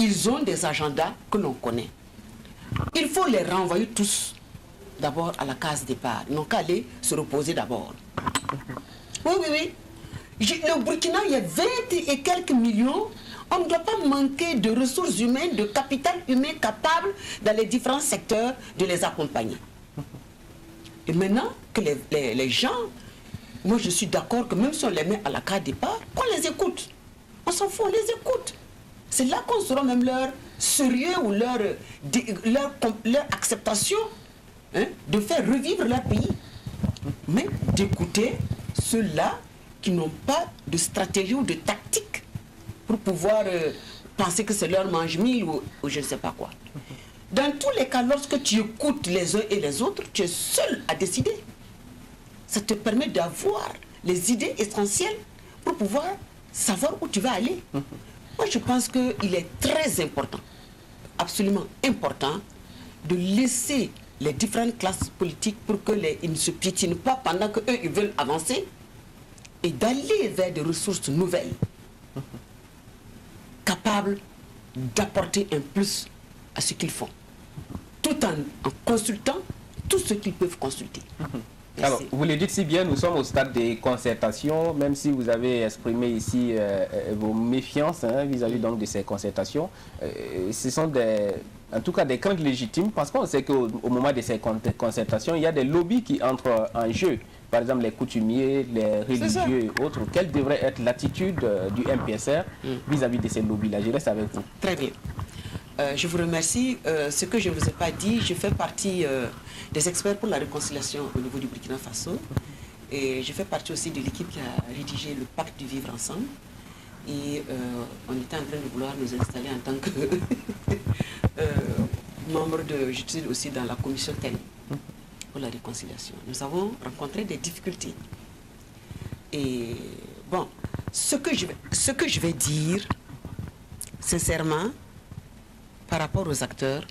Speaker 7: Ils ont des agendas que l'on connaît. Il faut les renvoyer tous, d'abord à la case départ. Ils n'ont qu'à aller se reposer d'abord. Oui. Le Burkina, il y a 20 et quelques millions. On ne doit pas manquer de ressources humaines, de capital humain capable dans les différents secteurs de les accompagner. Et maintenant que les gens, moi je suis d'accord que même si on les met à la case départ, qu'on les écoute. On s'en fout, on les écoute. C'est là qu'on saura même leur sérieux ou leur acceptation de faire revivre leur pays. Mais d'écouter ceux-là qui n'ont pas de stratégie ou de tactique pour pouvoir penser que c'est leur mange-mille ou je ne sais pas quoi. Dans tous les cas, lorsque tu écoutes les uns et les autres, tu es seul à décider. Ça te permet d'avoir les idées essentielles pour pouvoir savoir où tu vas aller. Moi, je pense qu'il est très important, absolument important, de laisser les différentes classes politiques pour qu'ils ne se piétinent pas pendant qu'eux, ils veulent avancer et d'aller vers des ressources nouvelles, capables d'apporter un plus à ce qu'ils font, tout en consultant tout ce qu'ils peuvent consulter.
Speaker 1: Alors, vous le dites si bien, nous sommes au stade des concertations, même si vous avez exprimé ici vos méfiances vis-à-vis donc de ces concertations. Ce sont en tout cas des craintes légitimes, parce qu'on sait qu'au moment de ces concertations, il y a des lobbies qui entrent en jeu. Par exemple, les coutumiers, les religieux et autres. Quelle devrait être l'attitude du MPSR vis-à-vis de ces lobbies-là? Je reste avec vous.
Speaker 7: Très bien. Je vous remercie. Ce que je ne vous ai pas dit, je fais partie des experts pour la réconciliation au niveau du Burkina Faso. Et je fais partie aussi de l'équipe qui a rédigé le pacte du vivre ensemble. Et on était en train de vouloir nous installer en tant que membre de... Je suis aussi dans la commission TEN pour la réconciliation. Nous avons rencontré des difficultés. Et bon, ce que je vais dire, sincèrement, par rapport aux acteurs,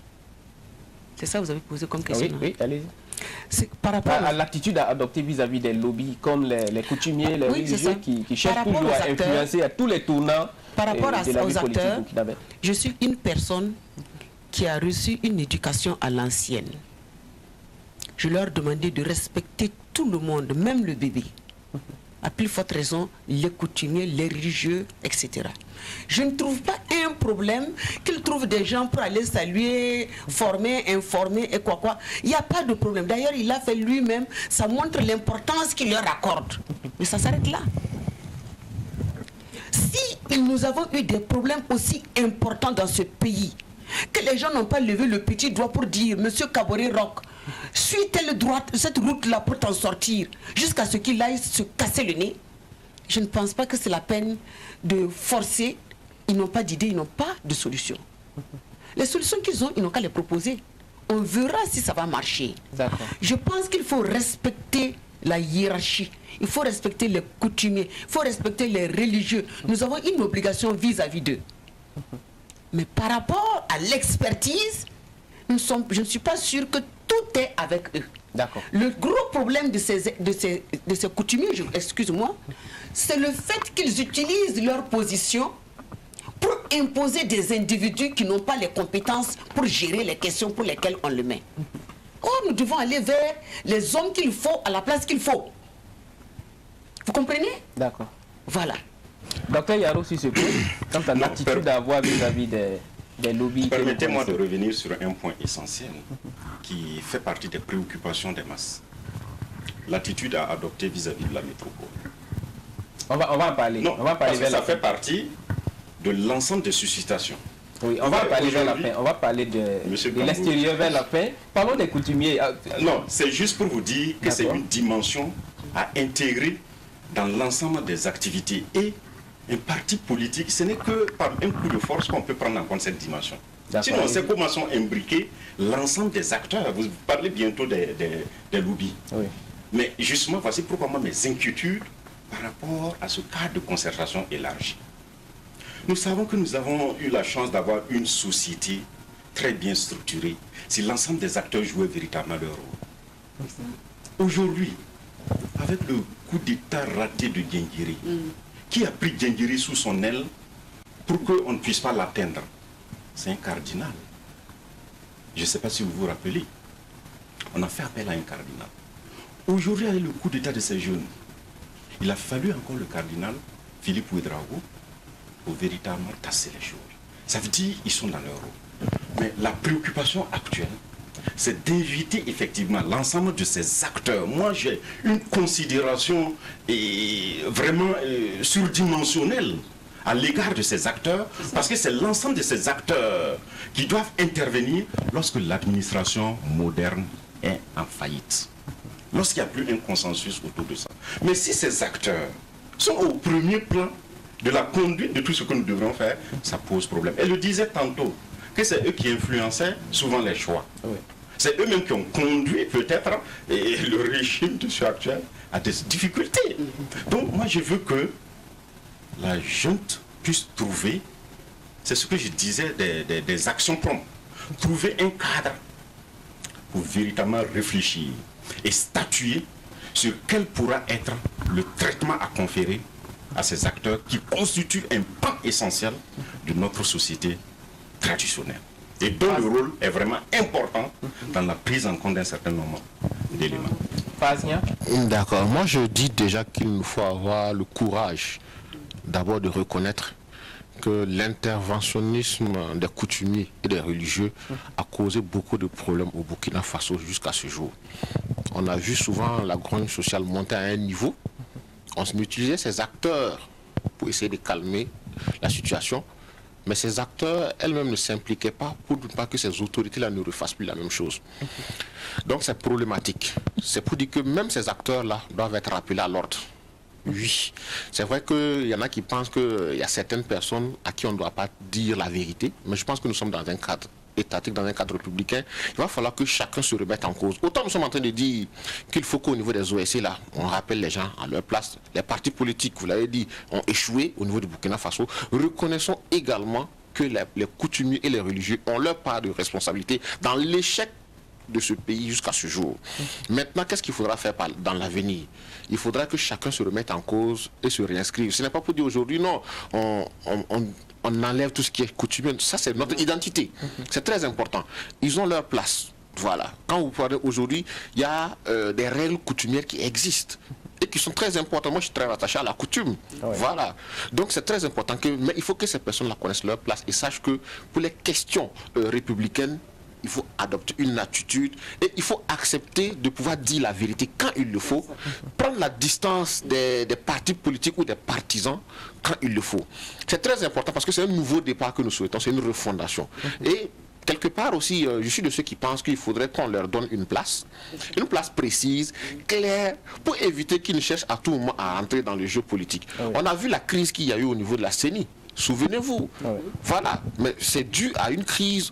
Speaker 7: C'est ça que vous avez posé comme question.
Speaker 1: Oui, oui, allez-y.
Speaker 7: Par rapport
Speaker 1: à l'attitude à adopter vis-à-vis des lobbies comme les coutumiers, les religieux qui cherchent toujours à influencer à tous les tournants
Speaker 7: par rapport
Speaker 1: de la vie
Speaker 7: aux
Speaker 1: politique
Speaker 7: acteurs,
Speaker 1: burkinabé.
Speaker 7: je suis une personne qui a reçu une éducation à l'ancienne. Je leur demandais de respecter tout le monde, même le bébé. À plus forte raison, les coutumiers, les religieux, etc. Je ne trouve pas un problème qu'ils trouvent des gens pour aller saluer, former, informer et quoi. Il n'y a pas de problème. D'ailleurs, il a fait lui-même, ça montre l'importance qu'il leur accorde. Mais ça s'arrête là. Si nous avons eu des problèmes aussi importants dans ce pays, que les gens n'ont pas levé le petit doigt pour dire, Monsieur Kaboré Rock, suis cette route-là pour t'en sortir, jusqu'à ce qu'il aille se casser le nez, je ne pense pas que c'est la peine de forcer. Ils n'ont pas d'idée, ils n'ont pas de solution. Les solutions qu'ils ont, ils n'ont qu'à les proposer. On verra si ça va marcher. Je pense qu'il faut respecter la hiérarchie. Il faut respecter les coutumiers. Il faut respecter les religieux. Nous avons une obligation vis-à-vis d'eux. Mais par rapport à l'expertise, je ne suis pas sûr que tout est avec eux. Le gros problème de ces coutumiers, excuse-moi, c'est le fait qu'ils utilisent leur position pour imposer des individus qui n'ont pas les compétences pour gérer les questions pour lesquelles on le met. Or, nous devons aller vers les hommes qu'il faut à la place qu'il faut. Vous comprenez?
Speaker 1: D'accord.
Speaker 7: Voilà.
Speaker 1: Docteur Yaro Sissoko, quant à l'attitude à avoir vis-à-vis des lobbies...
Speaker 8: Permettez-moi de revenir sur un point essentiel qui fait partie des préoccupations des masses. L'attitude à adopter vis-à-vis de la métropole.
Speaker 1: On va en parler.
Speaker 8: Non,
Speaker 1: on va parler
Speaker 8: parce que ça fait partie de l'ensemble des suscitations.
Speaker 1: Oui, on va parler vers la fin. On va parler de l'extérieur vers la fin. Parlons des coutumiers.
Speaker 8: Non, c'est juste pour vous dire que c'est une dimension à intégrer dans l'ensemble des activités. Et un parti politique, ce n'est que par un coup de force qu'on peut prendre en compte cette dimension. Sinon, on sait comment sont imbriqués l'ensemble des acteurs. Vous parlez bientôt des lobbies.
Speaker 1: Oui.
Speaker 8: Mais justement, voici pourquoi moi mes inquiétudes par rapport à ce cadre de concertation élargi. Nous savons que nous avons eu la chance d'avoir une société très bien structurée si l'ensemble des acteurs jouaient véritablement leur rôle. Aujourd'hui, avec le coup d'État raté de Guinguiri, qui a pris Guinguiri sous son aile pour qu'on ne puisse pas l'atteindre? C'est un cardinal. Je ne sais pas si vous vous rappelez. On a fait appel à un cardinal. Aujourd'hui, avec le coup d'État de ces jeunes, il a fallu encore le cardinal Philippe Ouedraogo pour véritablement tasser les choses. Ça veut dire qu'ils sont dans leur rôle. Mais la préoccupation actuelle, c'est d'inviter effectivement l'ensemble de ces acteurs. Moi, j'ai une considération vraiment surdimensionnelle à l'égard de ces acteurs, parce que c'est l'ensemble de ces acteurs qui doivent intervenir lorsque l'administration moderne est en faillite. Lorsqu'il n'y a plus un consensus autour de ça. Mais si ces acteurs sont au premier plan de la conduite de tout ce que nous devons faire, ça pose problème. Elle le disait tantôt, que c'est eux qui influençaient souvent les choix. Oui. C'est eux-mêmes qui ont conduit peut-être le régime de ce actuel à des difficultés. Donc moi je veux que la junte puisse trouver, c'est ce que je disais, des actions promptes, trouver un cadre pour véritablement réfléchir et statuer sur quel pourra être le traitement à conférer à ces acteurs qui constituent un pan essentiel de notre société traditionnelle. Et dont le rôle est vraiment important dans la prise en compte d'un certain nombre d'éléments.
Speaker 6: D'accord. Moi, je dis déjà qu'il nous faut avoir le courage d'abord de reconnaître que l'interventionnisme des coutumiers et des religieux a causé beaucoup de problèmes au Burkina Faso jusqu'à ce jour. On a vu souvent la grogne sociale monter à un niveau. On utilisait ces acteurs pour essayer de calmer la situation, mais ces acteurs elles-mêmes ne s'impliquaient pas pour ne pas que ces autorités-là ne refassent plus la même chose. Donc c'est problématique. C'est pour dire que même ces acteurs-là doivent être rappelés à l'ordre. Oui, c'est vrai qu'il y en a qui pensent qu'il y a certaines personnes à qui on ne doit pas dire la vérité, mais je pense que nous sommes dans un cadre étatique, dans un cadre républicain. Il va falloir que chacun se remette en cause. Autant nous sommes en train de dire qu'il faut qu'au niveau des OSC, là, on rappelle les gens à leur place. Les partis politiques, vous l'avez dit, ont échoué au niveau du Burkina Faso. Reconnaissons également que les coutumiers et les religieux ont leur part de responsabilité dans l'échec de ce pays jusqu'à ce jour. Maintenant, qu'est-ce qu'il faudra faire dans l'avenir? Il faudra que chacun se remette en cause et se réinscrive. Ce n'est pas pour dire aujourd'hui, non, on enlève tout ce qui est coutumier. Ça, c'est notre identité. C'est très important. Ils ont leur place. Voilà. Quand vous parlez aujourd'hui, il y a des règles coutumières qui existent et qui sont très importantes. Moi, je suis très attaché à la coutume. Voilà. Donc, c'est très important. Mais il faut que ces personnes-là connaissent leur place et sachent que pour les questions républicaines, il faut adopter une attitude et il faut accepter de pouvoir dire la vérité quand il le faut, prendre la distance des partis politiques ou des partisans quand il le faut. C'est très important parce que c'est un nouveau départ que nous souhaitons, c'est une refondation. Et quelque part aussi, je suis de ceux qui pensent qu'il faudrait qu'on leur donne une place précise, claire, pour éviter qu'ils ne cherchent à tout moment à entrer dans le jeu politique. On a vu la crise qu'il y a eu au niveau de la CENI. Souvenez-vous, voilà, mais c'est dû à une crise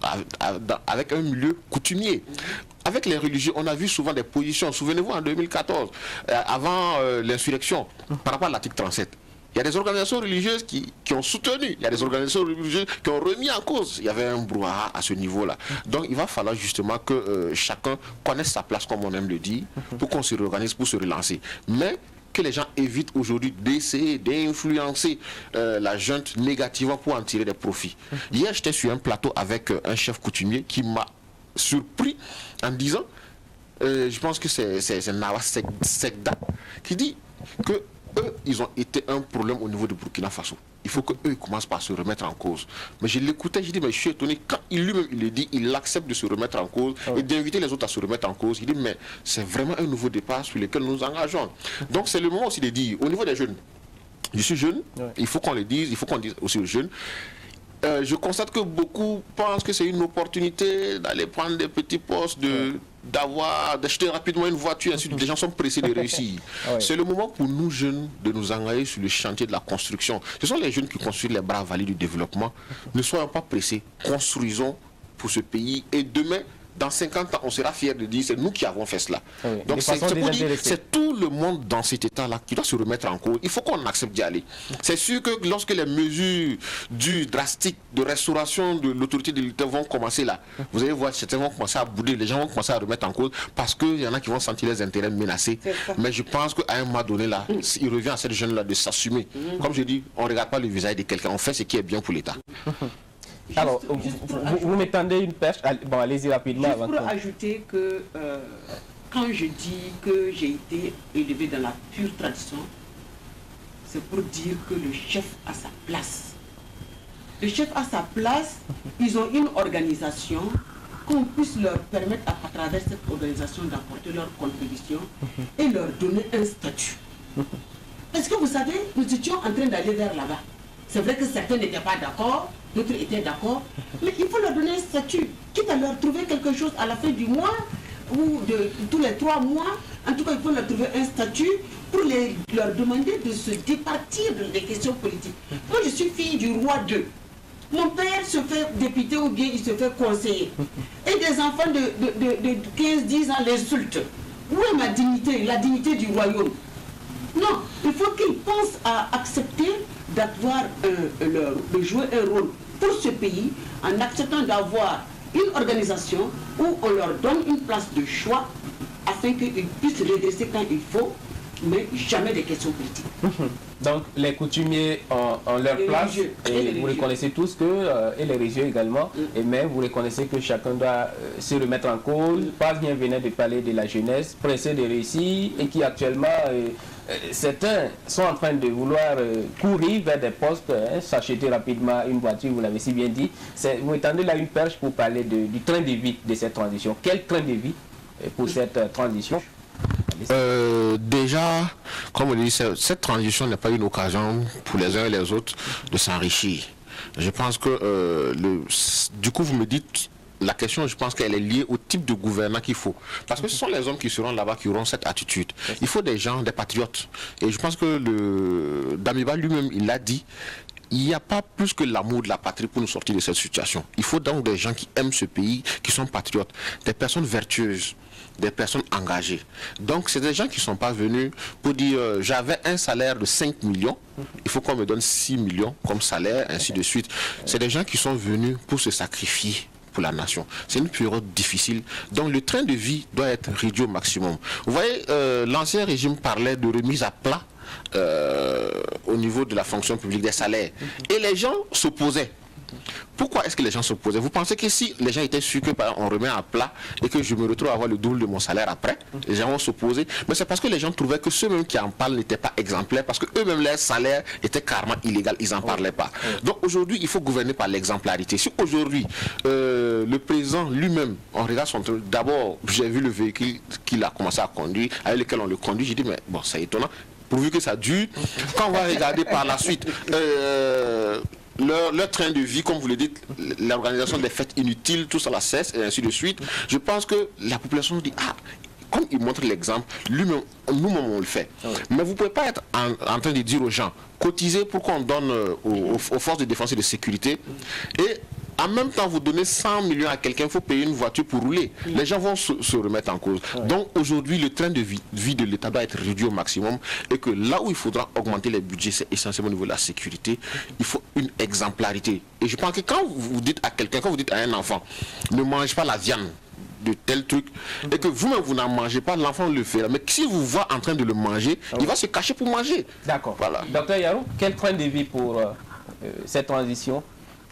Speaker 6: avec un milieu coutumier. Avec les religieux, on a vu souvent des positions, souvenez-vous en 2014, avant l'insurrection, par rapport à l'article 37. Il y a des organisations religieuses qui ont soutenu, il y a des organisations religieuses qui ont remis en cause. Il y avait un brouhaha à ce niveau-là. Donc il va falloir justement que chacun connaisse sa place, comme on aime le dire, pour qu'on se réorganise, pour se relancer. Mais que les gens évitent aujourd'hui d'essayer d'influencer la junte négativement pour en tirer des profits. Hier, j'étais sur un plateau avec un chef coutumier qui m'a surpris en disant, je pense que c'est Nawa Segda, qui dit que eux, ils ont été un problème au niveau de Burkina Faso. Il faut qu'eux commencent par se remettre en cause. Mais je l'écoutais, je dis, mais je suis étonné, quand lui-même il le dit, il accepte de se remettre en cause et d'inviter les autres à se remettre en cause. Il dit, mais c'est vraiment un nouveau départ sur lequel nous nous engageons. Donc c'est le moment aussi de dire, au niveau des jeunes, je suis jeune, il faut qu'on le dise, il faut qu'on dise aussi aux jeunes. Je constate que beaucoup pensent que c'est une opportunité d'aller prendre des petits postes, d'acheter rapidement une voiture, ainsi de suite. Les gens sont pressés de réussir. C'est le moment pour nous jeunes de nous engager sur le chantier de la construction. Ce sont les jeunes qui construisent les bras valides du développement. Ne soyons pas pressés, construisons pour ce pays et demain, dans 50 ans, on sera fiers de dire c'est nous qui avons fait cela. Donc c'est tout le monde dans cet état-là qui doit se remettre en cause. Il faut qu'on accepte d'y aller. C'est sûr que lorsque les mesures drastiques de restauration de l'autorité de l'État vont commencer là, vous allez voir, certains vont commencer à bouder, les gens vont commencer à remettre en cause parce qu'il y en a qui vont sentir les intérêts menacés. Mais je pense qu'à un moment donné là, il revient à cette jeune-là de s'assumer. Comme je dis, on ne regarde pas le visage de quelqu'un, on fait ce qui est bien pour l'État.
Speaker 1: Alors, vous m'étendez une perche. Bon, allez-y rapidement.
Speaker 11: Juste pour ajouter que quand je dis que j'ai été élevé dans la pure tradition, c'est pour dire que le chef a sa place. Le chef a sa place, ils ont une organisation, qu'on puisse leur permettre à travers cette organisation d'apporter leur contribution et leur donner un statut. Parce que vous savez, nous étions en train d'aller vers là-bas. C'est vrai que certains n'étaient pas d'accord, d'autres étaient d'accord, mais il faut leur donner un statut, quitte à leur trouver quelque chose à la fin du mois ou de tous les 3 mois. En tout cas, il faut leur trouver un statut pour leur demander de se départir des questions politiques. Moi, je suis fille du roi 2. Mon père se fait député ou bien il se fait conseiller. Et des enfants de 15-10 ans l'insultent. Où est ma dignité, la dignité du royaume? Non, il faut qu'ils pensent à accepter d'avoir de jouer un rôle pour ce pays en acceptant d'avoir une organisation où on leur donne une place de choix afin qu'ils puissent redresser quand il faut, mais jamais des questions politiques.
Speaker 1: Donc les coutumiers ont leur place et vous reconnaissez tous que, et les religieux également, et même vous reconnaissez que chacun doit se remettre en cause. Pas bien venait de parler de la jeunesse, pressée de réussir et qui actuellement, certains sont en train de vouloir courir vers des postes, s'acheter rapidement une voiture, vous l'avez si bien dit. Vous étendez là une perche pour parler du train de vie de cette transition. Quel train de vie pour cette transition?
Speaker 6: Déjà, comme on dit, cette transition n'est pas une occasion pour les uns et les autres de s'enrichir. Je pense que, du coup, vous me dites, la question, je pense qu'elle est liée au type de gouvernement qu'il faut. Parce que ce sont les hommes qui seront là-bas qui auront cette attitude. Il faut des gens, des patriotes. Et je pense que Damiba lui-même, il l'a dit, il n'y a pas plus que l'amour de la patrie pour nous sortir de cette situation. Il faut donc des gens qui aiment ce pays, qui sont patriotes, des personnes vertueuses, des personnes engagées. Donc c'est des gens qui ne sont pas venus pour dire j'avais un salaire de 5 millions, il faut qu'on me donne 6 millions comme salaire, ainsi de suite. C'est des gens qui sont venus pour se sacrifier pour la nation. C'est une période difficile. Donc le train de vie doit être réduit au maximum. Vous voyez, l'ancien régime parlait de remise à plat au niveau de la fonction publique des salaires. Et les gens s'opposaient. Pourquoi est-ce que les gens s'opposaient? Vous pensez que si les gens étaient sûrs que on remet à plat et que je me retrouve à avoir le double de mon salaire après, les gens vont s'opposer? Mais c'est parce que les gens trouvaient que ceux-mêmes qui en parlent n'étaient pas exemplaires, parce que eux-mêmes leur salaire était carrément illégal, ils n'en parlaient pas. Donc aujourd'hui, il faut gouverner par l'exemplarité. Si aujourd'hui, le président lui-même, on regarde son truc, d'abord, j'ai vu le véhicule qu'il a commencé à conduire, avec lequel on le conduit, j'ai dit, mais bon, c'est étonnant, pourvu que ça dure. Quand on va regarder par la suite, leur train de vie, comme vous le dites, l'organisation des fêtes inutiles, tout ça la cesse, et ainsi de suite. Je pense que la population dit, ah, comme il montre l'exemple, nous-mêmes on le fait. Mais vous ne pouvez pas être en train de dire aux gens, cotisez pour qu'on donne aux forces de défense et de sécurité, et en même temps vous donnez 100 millions à quelqu'un, il faut payer une voiture pour rouler. Les gens vont se remettre en cause. Donc aujourd'hui, le train de vie de l'État doit être réduit au maximum, et que là où il faudra augmenter les budgets, c'est essentiellement au niveau de la sécurité. Il faut une exemplarité. Et je pense que quand vous dites à quelqu'un, quand vous dites à un enfant, ne mange pas la viande de tel truc, et que vous-même vous n'en mangez pas, l'enfant le fait. Mais si vous voit en train de le manger, il va se cacher pour manger.
Speaker 1: D'accord.
Speaker 6: Voilà.
Speaker 1: Docteur Yarou, quel train de vie pour cette transition?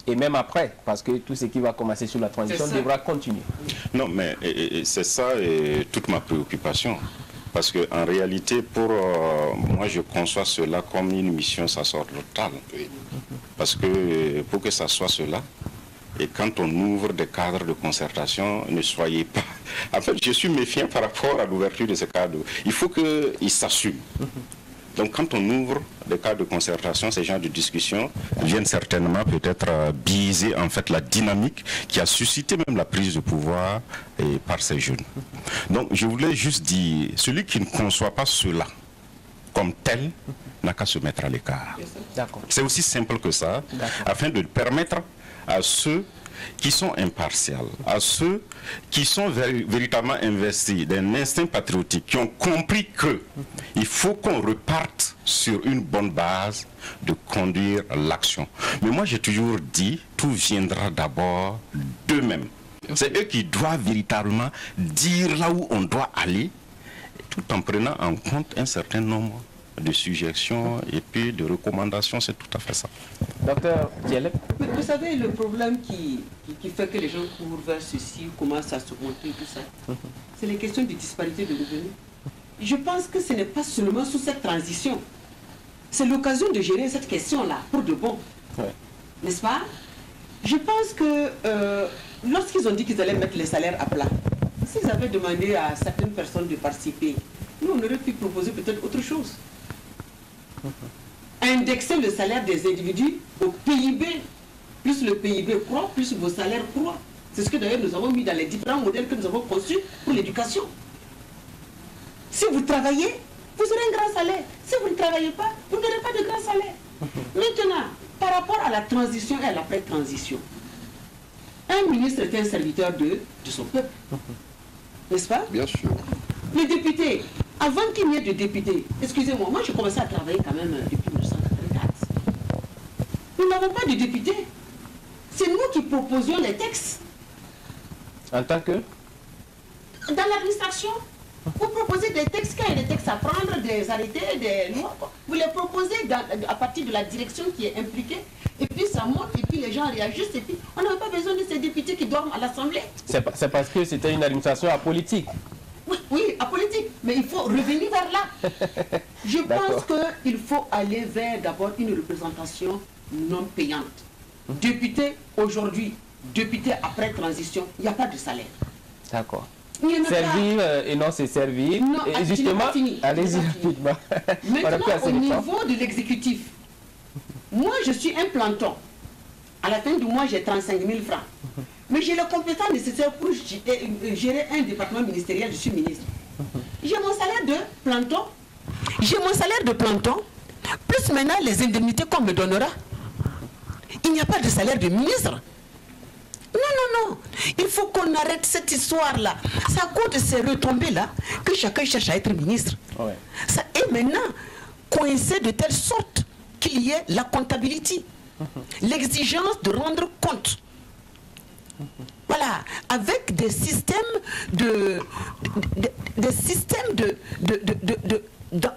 Speaker 1: Et même après, parce que tout ce qui va commencer sur la transition devra continuer.
Speaker 8: Non, mais c'est ça toute ma préoccupation. Parce qu'en réalité, moi, je conçois cela comme une mission sacerdotale. Parce que pour que ça soit cela, et quand on ouvre des cadres de concertation, ne soyez pas... En fait, je suis méfiant par rapport à l'ouverture de ces cadres. Il faut qu'ils s'assument. Donc quand on ouvre des cadres de concertation, ces genres de discussions viennent certainement peut-être biaiser en fait la dynamique qui a suscité même la prise de pouvoir par ces jeunes. Donc je voulais juste dire, celui qui ne conçoit pas cela comme tel n'a qu'à se mettre à l'écart. C'est aussi simple que ça, afin de permettre à ceux qui sont impartials, à ceux qui sont véritablement investis d'un instinct patriotique, qui ont compris qu'il faut qu'on reparte sur une bonne base de conduire l'action. Mais moi j'ai toujours dit, tout viendra d'abord d'eux-mêmes. C'est eux qui doivent véritablement dire là où on doit aller, tout en prenant en compte un certain nombre de suggestions et puis de recommandations, c'est tout à fait ça.
Speaker 1: Docteur Dielep.
Speaker 11: Vous savez, le problème qui fait que les gens courent vers ceci, commencent à se monter, tout ça, c'est les questions de disparité de revenus. Je pense que ce n'est pas seulement sous cette transition. C'est l'occasion de gérer cette question-là, pour de bon. N'est-ce pas? Je pense que lorsqu'ils ont dit qu'ils allaient mettre les salaires à plat, s'ils avaient demandé à certaines personnes de participer, nous, on aurait pu proposer peut-être autre chose. Indexer le salaire des individus au PIB. Plus le PIB croît, plus vos salaires croient. C'est ce que d'ailleurs nous avons mis dans les différents modèles que nous avons conçus pour l'éducation. Si vous travaillez, vous aurez un grand salaire. Si vous ne travaillez pas, vous n'aurez pas de grand salaire. Maintenant, par rapport à la transition et à l'après-transition, un ministre est un serviteur de son peuple. N'est-ce pas?
Speaker 6: Bien sûr.
Speaker 11: Les députés, avant qu'il n'y ait de députés, excusez-moi, moi j'ai commencé à travailler quand même depuis 1984. Nous n'avons pas de députés. C'est nous qui proposions les textes.
Speaker 1: En tant que?
Speaker 11: Dans l'administration, vous proposez des textes, quand il y a des textes à prendre, des arrêtés, des lois, vous les proposez à partir de la direction qui est impliquée, et puis ça monte, et puis les gens réagissent, et puis on n'avait pas besoin de ces députés qui dorment à l'Assemblée.
Speaker 1: C'est parce que c'était une administration apolitique.
Speaker 11: Oui, apolitique, mais il faut revenir vers là. Je pense qu'il faut aller vers d'abord une représentation non payante. Député aujourd'hui, député après transition, il n'y a pas de salaire.
Speaker 1: D'accord. Servir et non c'est servir.
Speaker 11: Non,
Speaker 1: et justement, allez-y rapidement.
Speaker 11: Maintenant, au niveau de l'exécutif, moi je suis un planton. À la fin du mois, j'ai 35 000 francs. Mais j'ai les compétences nécessaires pour gérer un département ministériel, je suis ministre. J'ai mon salaire de planton. J'ai mon salaire de planton, plus maintenant les indemnités qu'on me donnera. Il n'y a pas de salaire de ministre. Non. Il faut qu'on arrête cette histoire-là. C'est à cause de ces retombées-là que chacun cherche à être ministre. Ça est maintenant coincé de telle sorte qu'il y ait la comptabilité. L'exigence de rendre compte.
Speaker 7: Voilà, avec des systèmes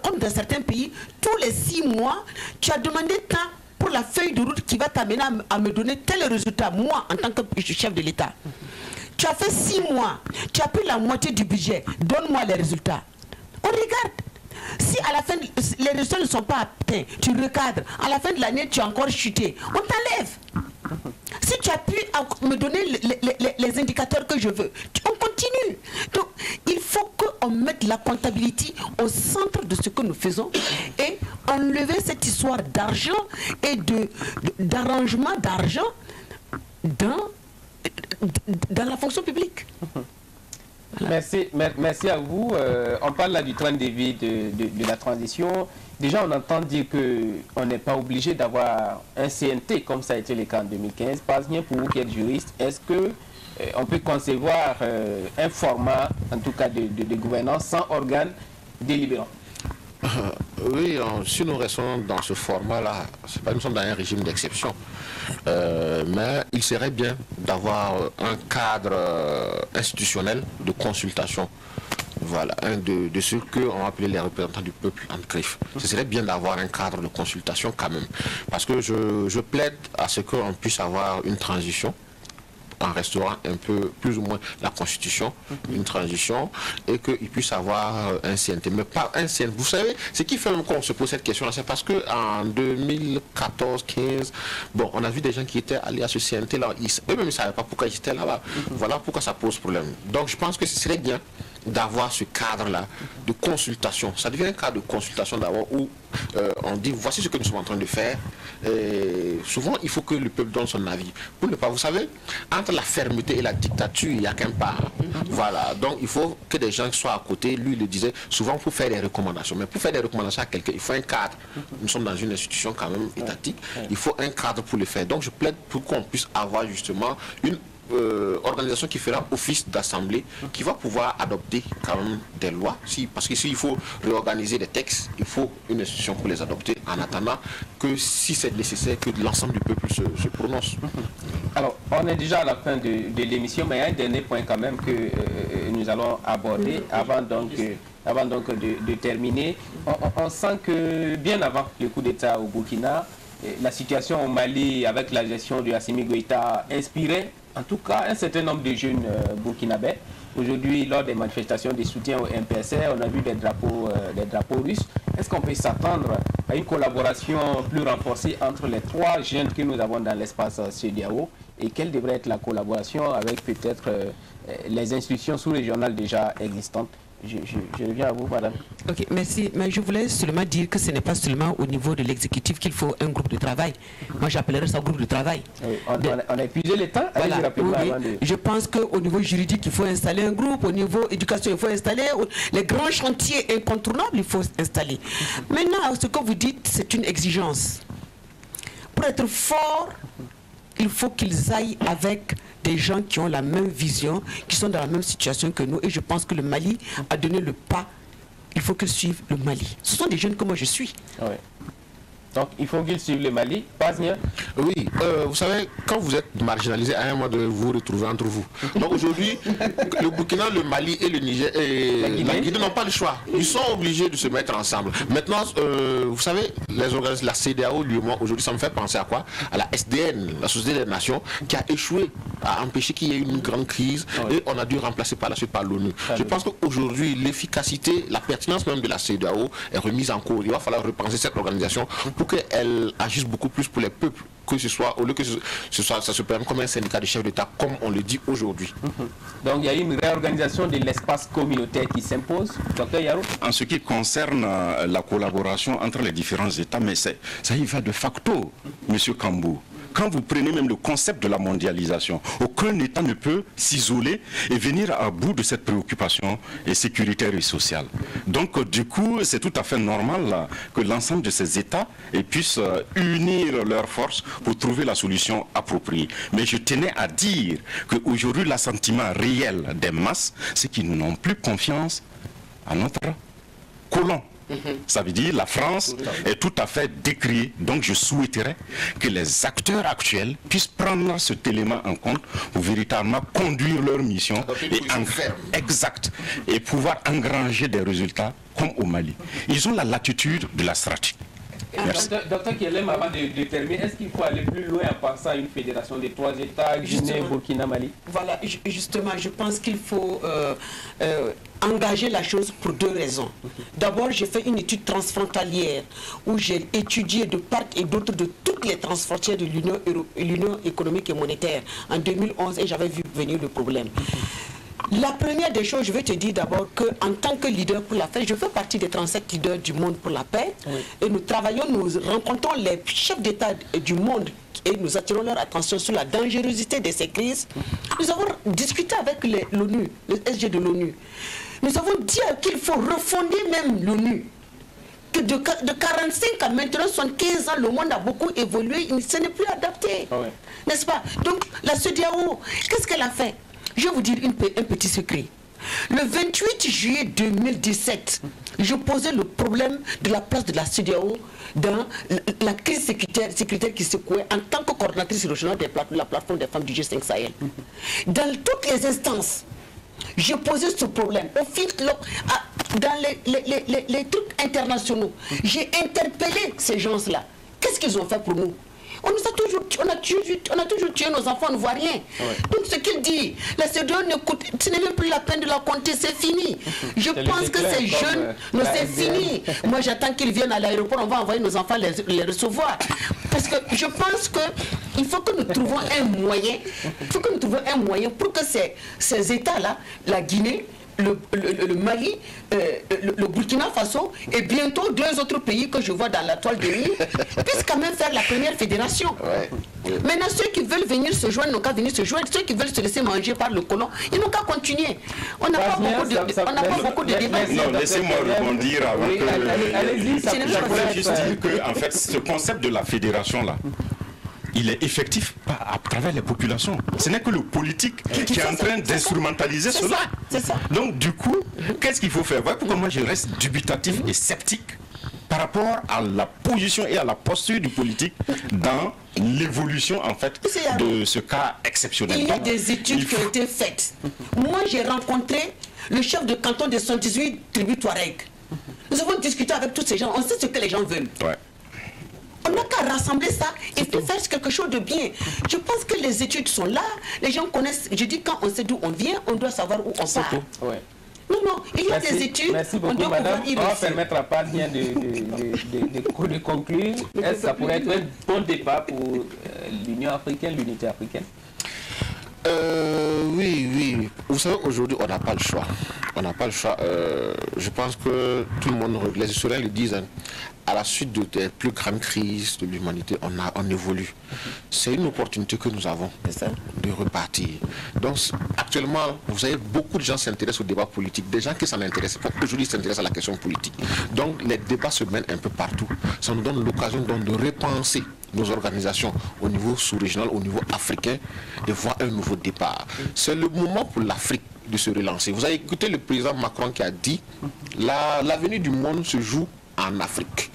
Speaker 7: comme dans certains pays, tous les 6 mois, tu as demandé tant pour la feuille de route qui va t'amener à me donner tel résultat, moi, en tant que chef de l'État. Tu as fait 6 mois, tu as pris la moitié du budget, donne-moi les résultats. On regarde. Si à la fin, les résultats ne sont pas atteints, tu recadres. À la fin de l'année, tu as encore chuté. On t'enlève. Si tu as pu me donner les indicateurs que je veux, on continue. Donc, il faut qu'on mette la comptabilité au centre de ce que nous faisons et enlever cette histoire d'argent et d'arrangement d'argent dans la fonction publique.
Speaker 1: Voilà. Merci à vous. On parle là du train de vie de la transition. Déjà, on entend dire qu'on n'est pas obligé d'avoir un CNT comme ça a été le cas en 2015. Pas bien pour vous qui êtes juriste. Est-ce qu'on peut concevoir un format, en tout cas de gouvernance, sans organe délibérant?
Speaker 6: Oui, si nous restons dans ce format-là, nous sommes dans un régime d'exception. Mais il serait bien d'avoir un cadre institutionnel de consultation. Voilà, de ceux qu'on appelait les représentants du peuple en griffe. Ce serait bien d'avoir un cadre de consultation quand même. Parce que je plaide à ce qu'on puisse avoir une transition en restaurant un peu plus ou moins la constitution, une transition, et qu'il puisse avoir un CNT. Mais pas un CNT. Vous savez, ce qui fait qu'on se pose cette question-là, c'est parce qu'en 2014-15, bon, on a vu des gens qui étaient allés à ce CNT-là, eux-mêmes ne savaient pas pourquoi ils étaient là-bas. Voilà pourquoi ça pose problème. Donc je pense que ce serait bien d'avoir ce cadre-là de consultation. Ça devient un cadre de consultation d'abord où on dit voici ce que nous sommes en train de faire. Et souvent, il faut que le peuple donne son avis. Pour ne pas, vous savez, entre la fermeté et la dictature, il n'y a qu'un pas. Voilà, donc il faut que des gens soient à côté. Lui, il le disait, souvent pour faire des recommandations. Mais pour faire des recommandations à quelqu'un, il faut un cadre. Nous sommes dans une institution quand même étatique. Il faut un cadre pour le faire. Donc je plaide pour qu'on puisse avoir justement une organisation qui fera office d'assemblée, qui va pouvoir adopter quand même des lois, parce que s'il faut réorganiser des textes, il faut une institution pour les adopter, en attendant que si c'est nécessaire, que l'ensemble du peuple se prononce.
Speaker 1: Alors, on est déjà à la fin de l'émission, mais il y a un dernier point quand même que nous allons aborder avant donc de terminer. On sent que bien avant le coup d'État au Burkina, la situation au Mali avec la gestion de Assimi Goïta inspirait en tout cas un certain nombre de jeunes burkinabés. Aujourd'hui, lors des manifestations de soutien au MPSR, on a vu des drapeaux russes. Est-ce qu'on peut s'attendre à une collaboration plus renforcée entre les 3 jeunes que nous avons dans l'espace CEDEAO? Et quelle devrait être la collaboration avec peut-être les institutions sous-régionales déjà existantes? Je reviens à vous, madame.
Speaker 7: Ok, merci. Mais je voulais seulement dire que ce n'est pas seulement au niveau de l'exécutif qu'il faut un groupe de travail. Moi, j'appellerais ça un groupe de travail.
Speaker 1: Oui, on a épuisé le temps.
Speaker 7: Voilà, oui. Je pense qu'au niveau juridique, il faut installer un groupe. Au niveau éducation, il faut installer. Les grands chantiers incontournables, il faut installer. Maintenant, ce que vous dites, c'est une exigence. Pour être fort, il faut qu'ils aillent avec des gens qui ont la même vision, qui sont dans la même situation que nous. Et je pense que le Mali a donné le pas. Il faut qu'ils suivent le Mali. Ce sont des jeunes comme moi je suis.
Speaker 1: Oui. Donc, il faut qu'ils suivent le Mali. Pas bien.
Speaker 6: Oui, vous savez, quand vous êtes marginalisé, à un moment de vous retrouver entre vous. Donc aujourd'hui, le Burkina, le Mali et le Niger et la Guinée n'ont pas le choix. Ils sont obligés de se mettre ensemble. Maintenant, vous savez, les organisations, la CEDEAO, aujourd'hui, ça me fait penser à quoi? À la SDN, la Société des Nations, qui a échoué à empêcher qu'il y ait une grande crise et on a dû remplacer par la suite par l'ONU. Je pense qu'aujourd'hui, l'efficacité, la pertinence même de la CEDEAO est remise en cause. Il va falloir repenser cette organisation pour qu'elle agisse beaucoup plus pour les peuples, que ce soit, au lieu que ça se prenne comme un syndicat de chefs d'État, comme on le dit aujourd'hui.
Speaker 1: Donc il y a une réorganisation de l'espace communautaire qui s'impose. Dr Yaro?
Speaker 8: En ce qui concerne la collaboration entre les différents États, mais ça y va de facto, Monsieur Kambou. Quand vous prenez même le concept de la mondialisation, aucun État ne peut s'isoler et venir à bout de cette préoccupation sécuritaire et sociale. Donc du coup, c'est tout à fait normal que l'ensemble de ces États puissent unir leurs forces pour trouver la solution appropriée. Mais je tenais à dire qu'aujourd'hui, l'assentiment réel des masses, c'est qu'ils n'ont plus confiance à notre colon. Ça veut dire la France est tout à fait décriée. Donc je souhaiterais que les acteurs actuels puissent prendre cet élément en compte pour véritablement conduire leur mission et pouvoir engranger des résultats comme au Mali. Ils ont la latitude de la stratégie.
Speaker 1: Docteur Kielem, avant de terminer, est-ce qu'il faut aller plus loin en pensant à une fédération des 3 États, Guinée, Burkina, Mali?
Speaker 7: Voilà, justement, je pense qu'il faut engager la chose pour 2 raisons. D'abord, j'ai fait une étude transfrontalière où j'ai étudié de part et d'autre de toutes les transfrontières de l'Union économique et monétaire en 2011 et j'avais vu venir le problème. La première des choses, je vais te dire d'abord qu'en tant que leader pour la paix, je fais partie des 37 leaders du monde pour la paix. Et nous travaillons, nous rencontrons les chefs d'État du monde et nous attirons leur attention sur la dangerosité de ces crises. Nous avons discuté avec l'ONU, le SG de l'ONU. Nous avons dit qu'il faut refonder même l'ONU. Que de 45 à maintenant 75 ans, le monde a beaucoup évolué, ce n'est plus adapté. N'est-ce pas? Donc la CEDEAO, qu'est-ce qu'elle a fait? Je vais vous dire un petit secret. Le 28 juillet 2017, je posais le problème de la place de la CEDEAO dans la crise sécuritaire qui secouait en tant que coordinatrice régionale de la plateforme des femmes du G5 Sahel. Dans toutes les instances, je posais ce problème. Au fil, dans les trucs internationaux, j'ai interpellé ces gens-là. Qu'est-ce qu'ils ont fait pour nous? On a toujours tué nos enfants, on ne voit rien. Donc ce qu'il dit, la CEDEAO, ce n'est même plus la peine de la compter, c'est fini. Je pense que ces jeunes, non, c'est fini. Moi j'attends qu'ils viennent à l'aéroport, on va envoyer nos enfants les recevoir. Parce que je pense qu'il faut que nous trouvons un moyen, pour que ces États-là, la Guinée, le Mali, le Burkina Faso et bientôt 2 autres pays que je vois dans la toile de nuit puissent quand même faire la première fédération. Maintenant, ceux qui veulent venir se joindre n'ont qu'à venir se joindre. Ceux qui veulent se laisser manger par le colon, ils n'ont qu'à continuer. On n'a pas beaucoup de débats.
Speaker 8: Non, laissez-moi rebondir avant que... Je voulais juste dire que, en fait, ce concept de la fédération-là, il est effectif à travers les populations. Ce n'est que le politique qui est en train d'instrumentaliser cela. Donc du coup, qu'est-ce qu'il faut faire? Voilà pourquoi moi je reste dubitatif et sceptique par rapport à la position et à la posture du politique dans l'évolution en fait de ce cas exceptionnel.
Speaker 7: Il y a des études qui ont été faites. Moi j'ai rencontré le chef de canton de 118 tribus Touareg. Nous avons discuté avec tous ces gens, on sait ce que les gens veulent. On n'a qu'à rassembler ça et faire quelque chose de bien. Je pense que les études sont là, les gens connaissent. Je dis quand on sait d'où on vient, on doit savoir où on part. Non, il y a des études.
Speaker 1: Merci beaucoup, madame. On va permettre à Pazien de conclure. Est-ce que ça pourrait être un bon départ pour l'Union africaine, l'unité africaine?
Speaker 6: Oui. Vous savez, aujourd'hui, on n'a pas le choix. Je pense que tout le monde, les historiens le disent, à la suite des plus grandes crises de l'humanité, on évolue. C'est une opportunité que nous avons de repartir. Donc, actuellement, vous savez, beaucoup de gens s'intéressent au débat politique. Des gens qui s'en intéressent pas, aujourd'hui s'intéressent à la question politique. Donc, les débats se mènent un peu partout. Ça nous donne l'occasion de repenser nos organisations au niveau sous-régional, au niveau africain, et voir un nouveau départ. C'est le moment pour l'Afrique de se relancer. Vous avez écouté le président Macron qui a dit l'avenir du monde se joue en Afrique.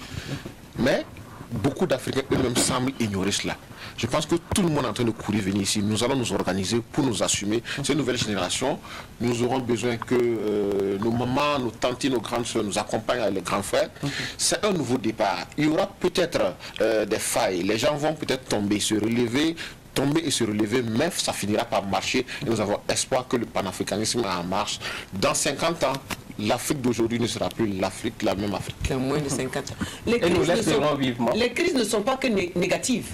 Speaker 6: Mais beaucoup d'Africains eux-mêmes semblent ignorer cela. Je pense que tout le monde est en train de courir venir ici. Nous allons nous organiser pour nous assumer. Ces nouvelles générations, nous aurons besoin que nos mamans, nos tantes, nos grandes soeurs nous accompagnent avec les grands frères. C'est un nouveau départ. Il y aura peut-être des failles. Les gens vont peut-être tomber et se relever, mais ça finira par marcher. Et nous avons espoir que le panafricanisme est en marche. Dans 50 ans, l'Afrique d'aujourd'hui ne sera plus la même Afrique.
Speaker 7: Dans moins de 50 ans. Les crises ne sont pas que négatives.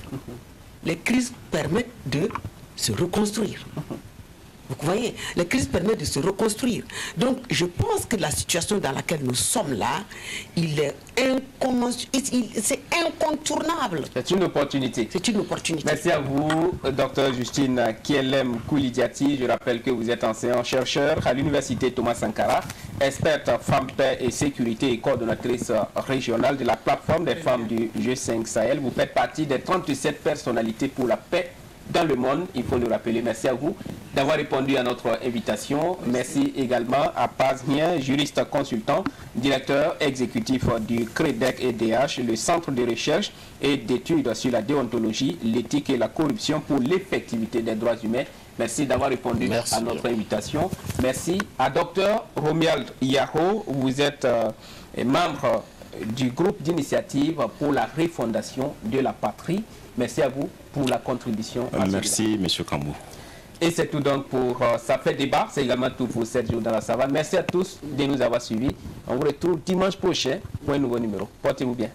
Speaker 7: Les crises permettent de se reconstruire. Vous voyez, les crises permettent de se reconstruire. Donc, je pense que la situation dans laquelle nous sommes là, c'est incontournable.
Speaker 1: C'est une opportunité.
Speaker 7: C'est une opportunité.
Speaker 1: Merci à vous, Dr Justine Kielem Koulidiati. Je rappelle que vous êtes enseignant-chercheur à l'Université Thomas Sankara, experte femme, paix et sécurité et coordonnatrice régionale de la plateforme des femmes du G5 Sahel. Vous faites partie des 37 personnalités pour la paix dans le monde, il faut le rappeler. Merci à vous. d'avoir répondu à notre invitation. Merci également à Pazmien, juriste consultant, directeur exécutif du CREDEC et DH, le Centre de recherche et d'études sur la déontologie, l'éthique et la corruption pour l'effectivité des droits humains. Merci d'avoir répondu à notre invitation. Merci à Dr Romuald Yaro. Vous êtes membre du groupe d'initiative pour la refondation de la patrie. Merci à vous pour la contribution.
Speaker 8: Merci, M. Kambou.
Speaker 1: Et c'est tout donc pour Ça fait débat. C'est également tout pour 7 jours dans la savane. Merci à tous de nous avoir suivis. On vous retrouve dimanche prochain pour un nouveau numéro. Portez-vous bien.